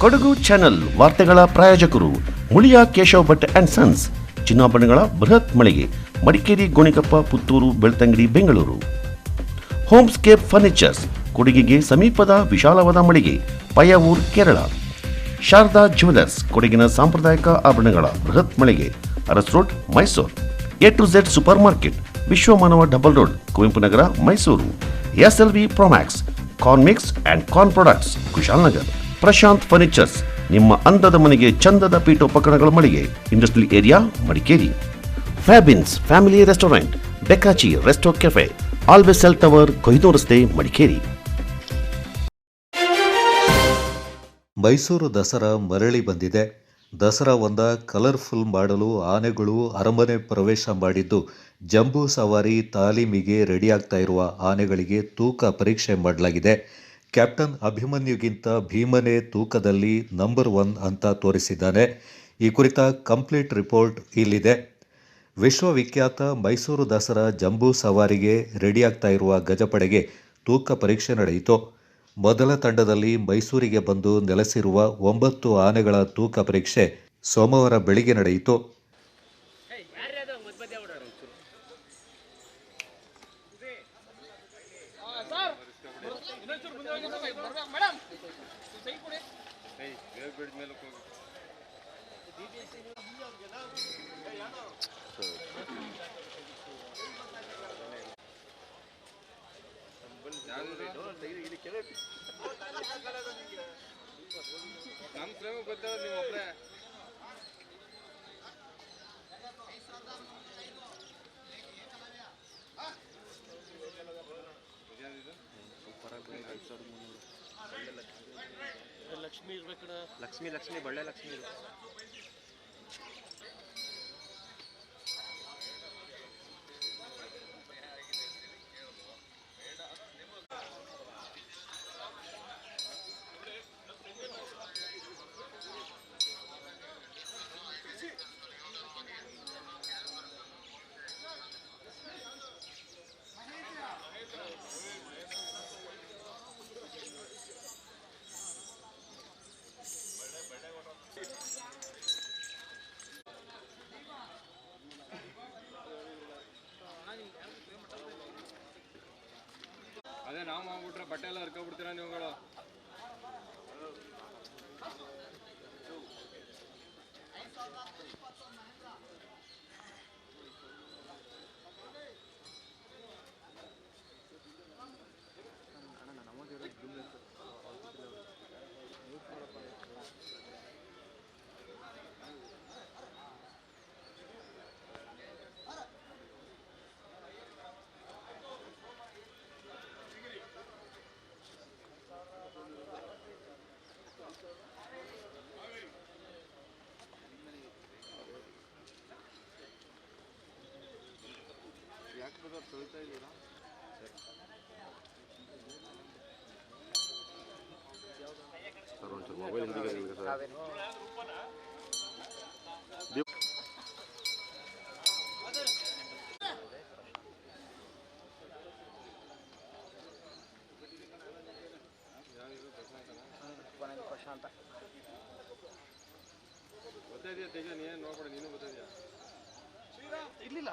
Kodagu channel ವಾರ್ತೆಗಳ ಪ್ರಾಯೋಜಕರು Muliya Keshav Bhat and sons, ಚಿನ್ನಾಭರಣಗಳ ಬೃಹತ್ ಮಳಿಗೆ, ಮಡಿಕೇರಿ, ಗೋಣಿಕೊಪ್ಪ, ಪುತ್ತೂರು, ಬೆಳ್ತಂಗಡಿ, ಬೆಂಗಳೂರು. ಹೋಮ್ಸ್ಕೇಪ್ ಫರ್ನಿಚರ್ಸ್, ಕೊಡಗಿಗೆ ಸಮೀಪದ ವಿಶಾಲವಾದ ಮಳಿಗೆ, ಪಯ್ಯಾವೂರ್, ಕೇರಳ. ಶಾರದಾ ಜ್ಯುವೆಲರ್ಸ್, ಕೊಡಗಿನ ಸಾಂಪ್ರದಾಯಿಕ ಆಭರಣಗಳ ಬೃಹತ್ ಮಳಿಗೆ, Aras road, Mysuru. A to Z super market, Vishwamanava double road, Kuvempu Nagara, Mysuru. SLV promax, corn mix and corn products, Kushalnagar. Prashanth furnitures, ನಿಮ್ಮ ಅಂದದ ಮನೆಗೆ ಚಂದದ ಪೀಠೋಪಕರಣಗಳ ಮಳಿಗೆ, industrial area, Madikeri. Fabins family restaurant, ಬೆಕಾಚಿ resto cafe, always cell tower, Kohinoor ರಸ್ತೆ, ಮಡಿಕೇರಿ. ಮೈಸೂರು ದಸರಾ ಮರಳಿ ಬಂದಿದೆ. ದಸರಾ ಒಂದ ಕಲರ್ಫುಲ್ ಮಾಡಲು ಆನೆಗಳು ಅರಮನೆ ಪ್ರವೇಶ ಮಾಡಿದ್ದು, ಜಂಬೂ ಸವಾರಿ ತಾಲೀಮಿಗೆ ರೆಡಿಯಾಗ್ತಾ ಇರುವ ಆನೆಗಳಿಗೆ ತೂಕ ಪರೀಕ್ಷೆ ಮಾಡಲಾಗಿದೆ. ಕ್ಯಾಪ್ಟನ್ ಅಭಿಮನ್ಯುಗಿಂತ ಭೀಮನೆ ತೂಕದಲ್ಲಿ ನಂಬರ್ 1 ಅಂತ ತೋರಿಸಿದ್ದಾನೆ. ಈ ಕುರಿತ ಕಂಪ್ಲೀಟ್ ರಿಪೋರ್ಟ್ ಇಲ್ಲಿದೆ. ವಿಶ್ವವಿಖ್ಯಾತ ಮೈಸೂರು ದಸರಾ ಜಂಬೂ ಸವಾರಿಗೆ ರೆಡಿಯಾಗ್ತಾ ಇರುವ ಗಜಪಡೆಗೆ ತೂಕ ಪರೀಕ್ಷೆ ನಡೆಯಿತು. ಮೊದಲ ತಂಡದಲ್ಲಿ ಮೈಸೂರಿಗೆ ಬಂದು ನೆಲೆಸಿರುವ 9 ಆನೆಗಳ ತೂಕ ಪರೀಕ್ಷೆ ಸೋಮವಾರ ಬೆಳಿಗ್ಗೆ ನಡೆಯಿತು. ಲಕ್ಷ್ಮಿ ಬಳ್ಳೆ ಲಕ್ಷ್ಮಿ. ಅದೇ ನಾವು ಮಾಡ್ಬಿಟ್ರೆ ಬಟ್ಟೆ ಎಲ್ಲ ಹರ್ಕೊಬಿಡ್ತೀರಾ ನೀವುಗಳು. ತೊಳಿತಾ ಇದ್ದೀರಾ ಸರ್? ಒಂಚೂರು ಮೊಬೈಲ್ ಹಿಂದಿಗೆ ಸರ್. ಪ್ರಶಾಂತ ಗೊತ್ತಾಇದೆಯಾ ತೇಜ? ನೀನು ನೋಡ್ಬೇಡ, ನೀನು ಗೊತ್ತಾಇದೆಯಾ? ಇರ್ಲಿಲ್ಲ.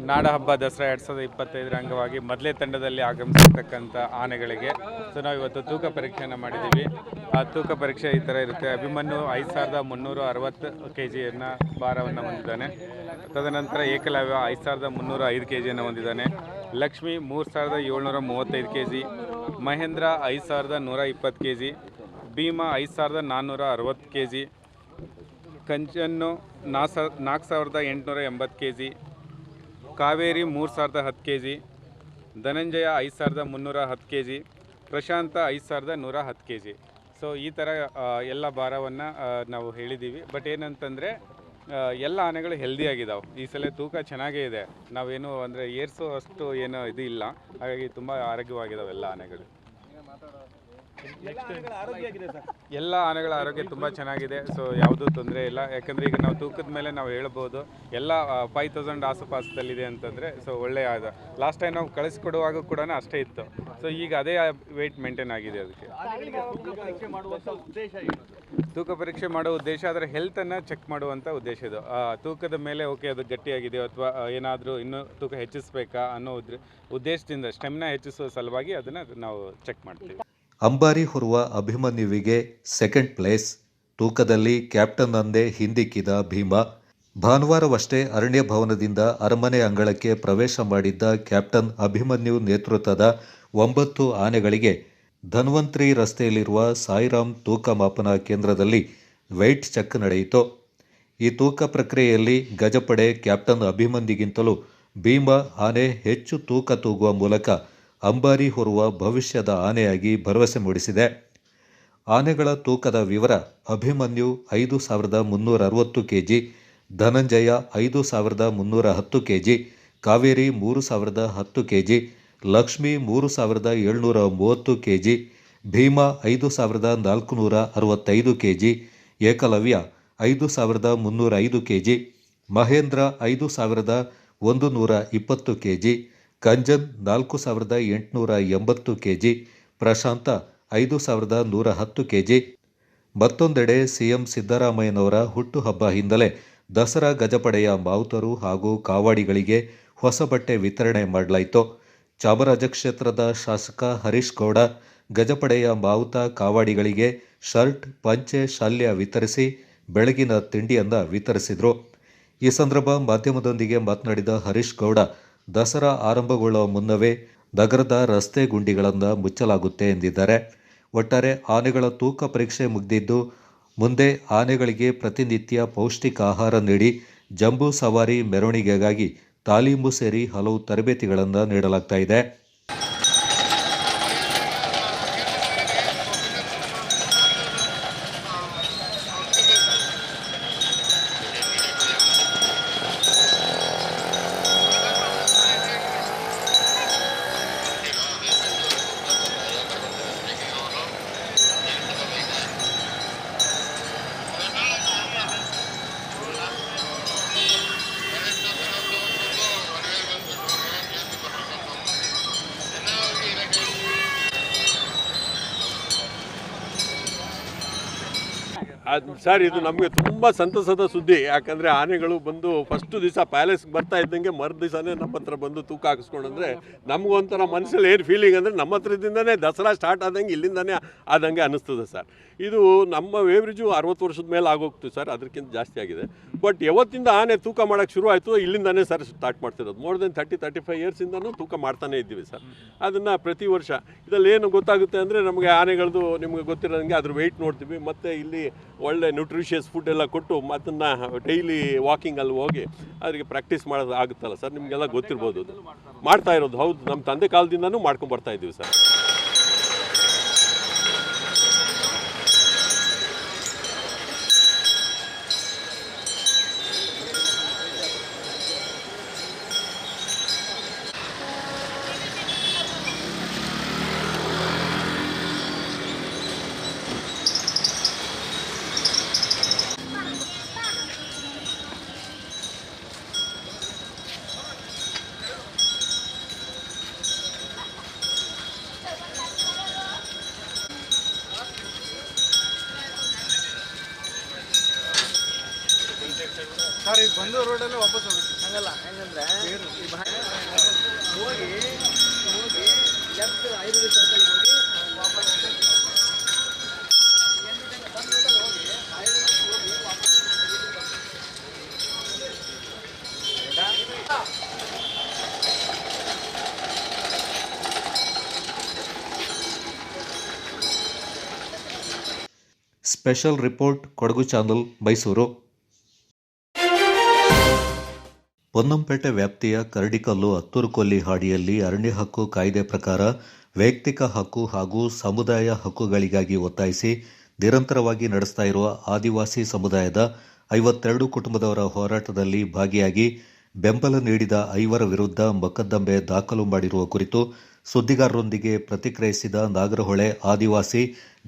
ನಾಡಹಬ್ಬ ದಸರಾ 2025 ಅಂಗವಾಗಿ ಮೊದಲೇ ತಂಡದಲ್ಲಿ ಆಗಮಿಸಿರ್ತಕ್ಕಂಥ ಆನೆಗಳಿಗೆ ನಾವು ಇವತ್ತು ತೂಕ ಪರೀಕ್ಷೆಯನ್ನು ಮಾಡಿದ್ದೀವಿ. ಆ ತೂಕ ಪರೀಕ್ಷೆ ಈ ಥರ ಇರುತ್ತೆ. ಅಭಿಮನ್ಯು 5360 kgಯನ್ನು ಭಾರವನ್ನು ಹೊಂದಿದ್ದಾನೆ. ತದನಂತರ ಏಕಲವ್ಯ 5305 kgಯನ್ನು ಹೊಂದಿದ್ದಾನೆ. Lakshmi 3735 kg, Mahendra 5120 kg, Bhima 5460 kg, ಕಂಚನ್ನು 4880 kg, Kaveri 3010 kg, Dhananjaya 5310 kg, Prashanta 5110 kg. So ಈ ಥರ ಎಲ್ಲ ಭಾರವನ್ನು ನಾವು ಹೇಳಿದ್ದೀವಿ. ಬಟ್ ಏನಂತಂದರೆ ಎಲ್ಲ ಆನೆಗಳು ಹೆಲ್ದಿ ಆಗಿದ್ದಾವೆ. ಈ ಸಲ ತೂಕ ಚೆನ್ನಾಗೇ ಇದೆ. ನಾವೇನು ಅಂದರೆ ಏರ್ಸೋ ಅಷ್ಟು ಏನೋ ಇದು ಇಲ್ಲ. ಹಾಗಾಗಿ ತುಂಬ ಆರೋಗ್ಯವಾಗಿದ್ದಾವೆ ಎಲ್ಲ ಆನೆಗಳು. ಎಲ್ಲ ಆನೆಗಳ ಆರೋಗ್ಯ ತುಂಬ ಚೆನ್ನಾಗಿದೆ. ಸೊ ಯಾವುದೂ ತೊಂದರೆ ಇಲ್ಲ. ಯಾಕಂದರೆ ಈಗ ನಾವು ತೂಕದ ಮೇಲೆ ನಾವು ಹೇಳ್ಬೋದು ಎಲ್ಲ 5000 ಆಸುಪಾಸದಲ್ಲಿದೆ ಅಂತಂದರೆ. ಸೊ ಒಳ್ಳೆಯ ಲಾಸ್ಟ್ ಟೈಮ್ ನಾವು ಕಳಿಸ್ಕೊಡುವಾಗ ಕೂಡ ಅಷ್ಟೇ ಇತ್ತು. ಸೊ ಈಗ ಅದೇ ವೆಯ್ಟ್ ಮೇಂಟೈನ್ ಆಗಿದೆ. ಅದಕ್ಕೆ ತೂಕ ಪರೀಕ್ಷೆ ಮಾಡೋ ಉದ್ದೇಶ ಅದರ ಹೆಲ್ತನ್ನು ಚೆಕ್ ಮಾಡುವಂಥ ಉದ್ದೇಶ ಇದು. ತೂಕದ ಮೇಲೆ ಓಕೆ ಅದು ಗಟ್ಟಿಯಾಗಿದೆಯೋ ಅಥವಾ ಏನಾದರೂ ಇನ್ನೂ ತೂಕ ಹೆಚ್ಚಿಸಬೇಕಾ ಅನ್ನೋ ಉದ್ದೇಶದಿಂದ ಸ್ಟೆಮ್ನ ಹೆಚ್ಚಿಸುವ ಸಲುವಾಗಿ ಅದನ್ನು ನಾವು ಚೆಕ್ ಮಾಡ್ತೀವಿ. ಅಂಬಾರಿ ಹೊರುವ ಅಭಿಮನ್ಯುವಿಗೆ ಸೆಕೆಂಡ್ ಪ್ಲೇಸ್. ತೂಕದಲ್ಲಿ ಕ್ಯಾಪ್ಟನ್ ಅಂದೇ ಹಿಂದಿಕ್ಕಿದ ಭೀಮ. ಭಾನುವಾರವಷ್ಟೇ ಅರಣ್ಯ ಭವನದಿಂದ ಅರಮನೆ ಅಂಗಳಕ್ಕೆ ಪ್ರವೇಶ ಮಾಡಿದ್ದ ಕ್ಯಾಪ್ಟನ್ ಅಭಿಮನ್ಯು ನೇತೃತ್ವದ 9 ಆನೆಗಳಿಗೆ ಧನ್ವಂತ್ರಿ ರಸ್ತೆಯಲ್ಲಿರುವ ಸಾಯಿರಾಮ್ ತೂಕ ಮಾಪನ ಕೇಂದ್ರದಲ್ಲಿ ವೆಯ್ಟ್ ಚೆಕ್ ನಡೆಯಿತು. ಈ ತೂಕ ಪ್ರಕ್ರಿಯೆಯಲ್ಲಿ ಗಜಪಡೆ ಕ್ಯಾಪ್ಟನ್ ಅಭಿಮನ್ಯುಗಿಂತಲೂ ಭೀಮ ಆನೆ ಹೆಚ್ಚು ತೂಕ ತೂಗುವ ಮೂಲಕ ಅಂಬಾರಿ ಹೊರುವ ಭವಿಷ್ಯದ ಆನೆಯಾಗಿ ಭರವಸೆ ಮೂಡಿಸಿದೆ. ಆನೆಗಳ ತೂಕದ ವಿವರ: Abhimanyu 5360 KG, Dhananjaya 5310 KG, Kaveri 3010 KG, Lakshmi 3730 KG, Bhima 5465 KG, Ekalavya 5305 KG, Mahendra 5120 KG, Kanjan 4880 KG, Prashanth 5110 KG. ಮತ್ತೊಂದೆಡೆ ಸಿಎಂ ಸಿದ್ದರಾಮಯ್ಯನವರ ಹುಟ್ಟುಹಬ್ಬ ಹಿನ್ನೆಲೆ ದಸರಾ ಗಜಪಡೆಯ ಮಾವುತರು ಹಾಗೂ ಕಾವಾಡಿಗಳಿಗೆ ಹೊಸ ಬಟ್ಟೆ ವಿತರಣೆ ಮಾಡಲಾಯಿತು. ಚಾಮರಾಜ ಕ್ಷೇತ್ರದ ಶಾಸಕ ಹರೀಶ್ ಗೌಡ ಗಜಪಡೆಯ ಮಾವುತ ಕಾವಾಡಿಗಳಿಗೆ ಶರ್ಟ್, ಪಂಚೆ, ಶಾಲ್ಯ ವಿತರಿಸಿ ಬೆಳಗಿನ ತಿಂಡಿಯನ್ನು ವಿತರಿಸಿದರು. ಈ ಸಂದರ್ಭ ಮಾಧ್ಯಮದೊಂದಿಗೆ ಮಾತನಾಡಿದ ಹರೀಶ್ ಗೌಡ, ದಸರಾ ಆರಂಭಗೊಳ್ಳುವ ಮುನ್ನವೇ ನಗರದ ರಸ್ತೆ ಗುಂಡಿಗಳನ್ನು ಮುಚ್ಚಲಾಗುತ್ತೆ ಎಂದಿದ್ದಾರೆ. ಒಟ್ಟಾರೆ ಆನೆಗಳ ತೂಕ ಪರೀಕ್ಷೆ ಮುಗಿದಿದ್ದು, ಮುಂದೆ ಆನೆಗಳಿಗೆ ಪ್ರತಿನಿತ್ಯ ಪೌಷ್ಟಿಕ ಆಹಾರ ನೀಡಿ ಜಂಬೂ ಸವಾರಿ ಮೆರವಣಿಗೆಗಾಗಿ ತಾಲೀಮು ಸೇರಿ ಹಲವು ತರಬೇತಿಗಳನ್ನು ನೀಡಲಾಗ್ತಾ ಇದೆ. ಸರ್, ಇದು ನಮಗೆ ತುಂಬ ಸಂತಸದ ಸುದ್ದಿ. ಯಾಕಂದರೆ ಆನೆಗಳು ಬಂದು ಫಸ್ಟು ದಿವಸ ಪ್ಯಾಲೇಸ್ಗೆ ಬರ್ತಾ ಇದ್ದಂಗೆ ಮರು ದಿವಸನೇ ನಮ್ಮ ಹತ್ರ ಬಂದು ತೂಕ ಹಾಕಿಸ್ಕೊಂಡ್ರೆ ನಮಗೊಂಥರ ಮನಸ್ಸಲ್ಲಿ ಏನು ಫೀಲಿಂಗ್ ಅಂದರೆ ನಮ್ಮ ಹತ್ರದಿಂದನೇ ದಸರಾ ಸ್ಟಾರ್ಟ್ ಆದಂಗೆ ಇಲ್ಲಿಂದನೇ ಆದಂಗೆ ಅನ್ನಿಸ್ತದೆ ಸರ್. ಇದು ನಮ್ಮ ವೇವ್ರೇಜು 60 ವರ್ಷದ ಮೇಲೆ ಆಗೋಗ್ತು ಸರ್, ಅದಕ್ಕಿಂತ ಜಾಸ್ತಿ ಆಗಿದೆ. ಬಟ್ ಯಾವತ್ತಿಂದ ಆನೆ ತೂಕ ಮಾಡೋಕ್ಕೆ ಶುರು ಆಯಿತು ಇಲ್ಲಿಂದನೇ ಸರ್ ಸ್ಟಾರ್ಟ್ ಮಾಡ್ತಿರೋದು. ಮೋರ್ ದೆನ್ 30-35 ಇಯರ್ಸಿಂದನೂ ತೂಕ ಮಾಡ್ತಾನೇ ಇದ್ದೀವಿ ಸರ್. ಅದನ್ನು ಪ್ರತಿ ವರ್ಷ ಇದರಲ್ಲಿ ಏನು ಗೊತ್ತಾಗುತ್ತೆ ಅಂದರೆ ನಮಗೆ ಆನೆಗಳದ್ದು ನಿಮಗೆ ಗೊತ್ತಿರೋಂಗೆ ಅದ್ರ ವೆಯ್ಟ್ ನೋಡ್ತೀವಿ. ಮತ್ತು ಇಲ್ಲಿ ಒಳ್ಳೆ ನ್ಯೂಟ್ರಿಷಿಯಸ್ ಫುಡ್ ಎಲ್ಲ ಕೊಟ್ಟು ಅದನ್ನು ಡೈಲಿ ವಾಕಿಂಗಲ್ಲಿ ಹೋಗಿ ಅದಕ್ಕೆ ಪ್ರಾಕ್ಟೀಸ್ ಮಾಡೋದು ಆಗುತ್ತಲ್ಲ ಸರ್, ನಿಮಗೆಲ್ಲ ಗೊತ್ತಿರ್ಬೋದು. ಅದು ಮಾಡ್ತಾ ಇರೋದು ಹೌದು, ನಮ್ಮ ತಂದೆ ಕಾಲದಿಂದನೂ ಮಾಡ್ಕೊಂಬರ್ತಾ ಇದ್ದೀವಿ ಸರ್. ಸರ್, ಈಗ ಬಂದು ರೋಡಲ್ಲೇ ವಾಪಸ್ ಹೋಗುತ್ತೆ. ಹಂಗಲ್ಲ, ಹೆಂಗಂದ್ರೆ ಹೋಗಿ ಲೆಫ್ಟ್ 5 ಸರ್ಕಲ್ ಹೋಗಿ ವಾಪಸ್ special report Kodagu channel Mysuru. Ponnampet ವ್ಯಾಪ್ತಿಯ ಕರಡಿಕಲ್ಲು ಹತ್ತೂರುಕೊಲ್ಲಿ ಹಾಡಿಯಲ್ಲಿ ಅರಣ್ಯ ಹಕ್ಕು ಕಾಯ್ದೆ ಪ್ರಕಾರ ವೈಯಕ್ತಿಕ ಹಕ್ಕು ಹಾಗೂ ಸಮುದಾಯ ಹಕ್ಕುಗಳಿಗಾಗಿ ಒತ್ತಾಯಿಸಿ ನಿರಂತರವಾಗಿ ನಡೆಸ್ತಾ ಇರುವ ಆದಿವಾಸಿ ಸಮುದಾಯದ 52 ಕುಟುಂಬದವರ ಹೋರಾಟದಲ್ಲಿ ಭಾಗಿಯಾಗಿ ಬೆಂಬಲ ನೀಡಿದ 5 ವಿರುದ್ಧ ಮೊಕದ್ದಮೆ ದಾಖಲು ಮಾಡಿರುವ ಕುರಿತು ಸುದ್ದಿಗಾರರೊಂದಿಗೆ ಪ್ರತಿಕ್ರಿಯಿಸಿದ ನಾಗರಹೊಳೆ ಆದಿವಾಸಿ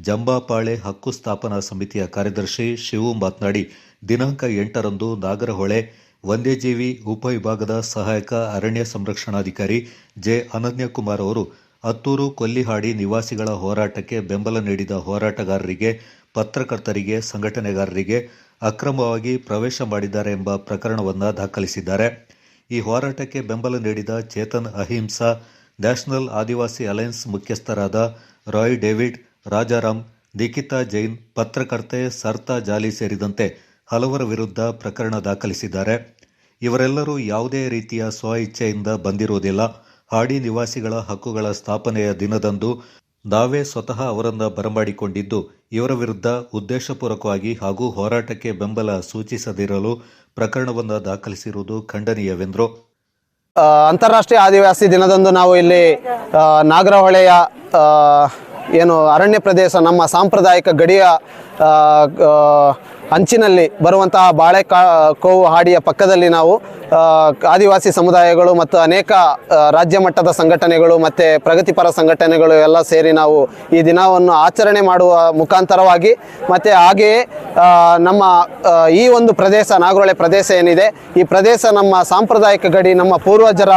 ಜಂಬಾಪಾಳೆ ಹಕ್ಕು ಸ್ಥಾಪನಾ ಸಮಿತಿಯ ಕಾರ್ಯದರ್ಶಿ ಶಿವು ಮಾತನಾಡಿ, ದಿನಾಂಕ 8ರಂದು ನಾಗರಹೊಳೆ ವನ್ಯಜೀವಿ ಉಪವಿಭಾಗದ ಸಹಾಯಕ ಅರಣ್ಯ ಸಂರಕ್ಷಣಾಧಿಕಾರಿ ಜೆ ಅನನ್ಯಕುಮಾರ್ ಅವರು ಹತ್ತೂರು ಕೊಲ್ಲಿಹಾಡಿ ನಿವಾಸಿಗಳ ಹೋರಾಟಕ್ಕೆ ಬೆಂಬಲ ನೀಡಿದ ಹೋರಾಟಗಾರರಿಗೆ, ಪತ್ರಕರ್ತರಿಗೆ, ಸಂಘಟನೆಗಾರರಿಗೆ ಅಕ್ರಮವಾಗಿ ಪ್ರವೇಶ ಮಾಡಿದ್ದಾರೆ ಎಂಬ ಪ್ರಕರಣವನ್ನು ದಾಖಲಿಸಿದ್ದಾರೆ. ಈ ಹೋರಾಟಕ್ಕೆ ಬೆಂಬಲ ನೀಡಿದ ಚೇತನ್ ಅಹಿಂಸಾ, ನ್ಯಾಷನಲ್ ಆದಿವಾಸಿ ಅಲಯನ್ಸ್ ಮುಖ್ಯಸ್ಥರಾದ ರಾಯ್ ಡೇವಿಡ್, ರಾಜಾರಾಮ್, ನಿಖಿತಾ ಜೈನ್, ಪತ್ರಕರ್ತೆ ಸರ್ತಾ ಜಾಲಿ ಸೇರಿದಂತೆ ಹಲವರ ವಿರುದ್ಧ ಪ್ರಕರಣ ದಾಖಲಿಸಿದ್ದಾರೆ. ಇವರೆಲ್ಲರೂ ಯಾವುದೇ ರೀತಿಯ ಸ್ವಇಚ್ಛೆಯಿಂದ ಬಂದಿರುವುದಿಲ್ಲ. ಹಾಡಿ ನಿವಾಸಿಗಳ ಹಕ್ಕುಗಳ ಸ್ಥಾಪನೆಯ ದಿನದಂದು ನಾವೇ ಸ್ವತಃ ಅವರನ್ನು ಬರಮಾಡಿಕೊಂಡಿದ್ದು, ಇವರ ವಿರುದ್ಧ ಉದ್ದೇಶಪೂರ್ವಕವಾಗಿ ಹಾಗೂ ಹೋರಾಟಕ್ಕೆ ಬೆಂಬಲ ಸೂಚಿಸದಿರಲು ಪ್ರಕರಣವನ್ನು ದಾಖಲಿಸಿರುವುದು ಖಂಡನೀಯವೆಂದರು. ಅಂತಾರಾಷ್ಟ್ರೀಯ ಆದಿವಾಸಿ ದಿನದಂದು ನಾವು ಇಲ್ಲಿ ನಾಗರಹೊಳೆಯ ಏನು ಅರಣ್ಯ ಪ್ರದೇಶ, ನಮ್ಮ ಸಾಂಪ್ರದಾಯಿಕ ಗಡಿಯ ಅಂಚಿನಲ್ಲಿ ಬರುವಂತಹ ಬಾಳೆಕೋವು ಹಾಡಿಯ ಪಕ್ಕದಲ್ಲಿ ನಾವು ಆದಿವಾಸಿ ಸಮುದಾಯಗಳು ಮತ್ತು ಅನೇಕ ರಾಜ್ಯ ಮಟ್ಟದ ಸಂಘಟನೆಗಳು ಮತ್ತು ಪ್ರಗತಿಪರ ಸಂಘಟನೆಗಳು ಎಲ್ಲ ಸೇರಿ ನಾವು ಈ ದಿನವನ್ನು ಆಚರಣೆ ಮಾಡುವ ಮುಖಾಂತರವಾಗಿ ಮತ್ತು ಹಾಗೆಯೇ ನಮ್ಮ ಈ ಒಂದು ಪ್ರದೇಶ ನಾಗರಹೊಳೆ ಪ್ರದೇಶ ಏನಿದೆ, ಈ ಪ್ರದೇಶ ನಮ್ಮ ಸಾಂಪ್ರದಾಯಿಕ ಗಡಿ, ನಮ್ಮ ಪೂರ್ವಜರ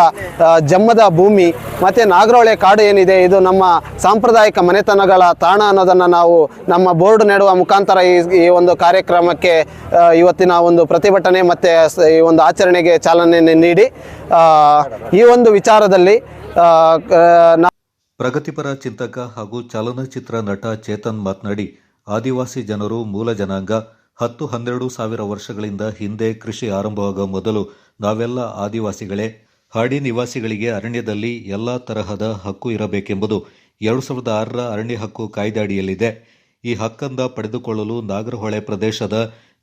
ಜನ್ಮದ ಭೂಮಿ ಮತ್ತು ನಾಗರಹೊಳೆ ಕಾಡು ಏನಿದೆ, ಇದು ನಮ್ಮ ಸಾಂಪ್ರದಾಯಿಕ ಮನೆತನಗಳ ತಾಣ ಅನ್ನೋದನ್ನು ನಾವು ನಮ್ಮ ಬೋರ್ಡ್ ನೆಡುವ ಮುಖಾಂತರ ಈ ಒಂದು ಕಾರ್ಯಕ್ರಮಕ್ಕೆ ಇವತ್ತಿನ ಒಂದು ಪ್ರತಿಭಟನೆ ಮತ್ತು ಈ ಒಂದು ಆಚರಣೆಗೆ ಚಾಲನೆ ನೀಡಿ ಈ ಒಂದು ವಿಚಾರದಲ್ಲಿ ಪ್ರಗತಿಪರ ಚಿಂತಕ ಹಾಗೂ ಚಲನಚಿತ್ರ ನಟ ಚೇತನ್ ಮಾತನಾಡಿ, ಆದಿವಾಸಿ ಜನರು ಮೂಲ ಜನಾಂಗ. 10-12 ಸಾವಿರ ವರ್ಷಗಳಿಂದ ಹಿಂದೆ ಕೃಷಿ ಆರಂಭವಾಗುವ ಮೊದಲು ನಾವೆಲ್ಲ ಆದಿವಾಸಿಗಳೇ. ಹಾಡಿ ನಿವಾಸಿಗಳಿಗೆ ಅರಣ್ಯದಲ್ಲಿ ಎಲ್ಲ ತರಹದ ಹಕ್ಕು ಇರಬೇಕೆಂಬುದು 2006ರ ಅರಣ್ಯ ಹಕ್ಕು ಕಾಯ್ದೆ ಅಡಿಯಲ್ಲಿದೆ. ಈ ಹಕ್ಕನ್ನು ಪಡೆದುಕೊಳ್ಳಲು ನಾಗರಹೊಳೆ ಪ್ರದೇಶದ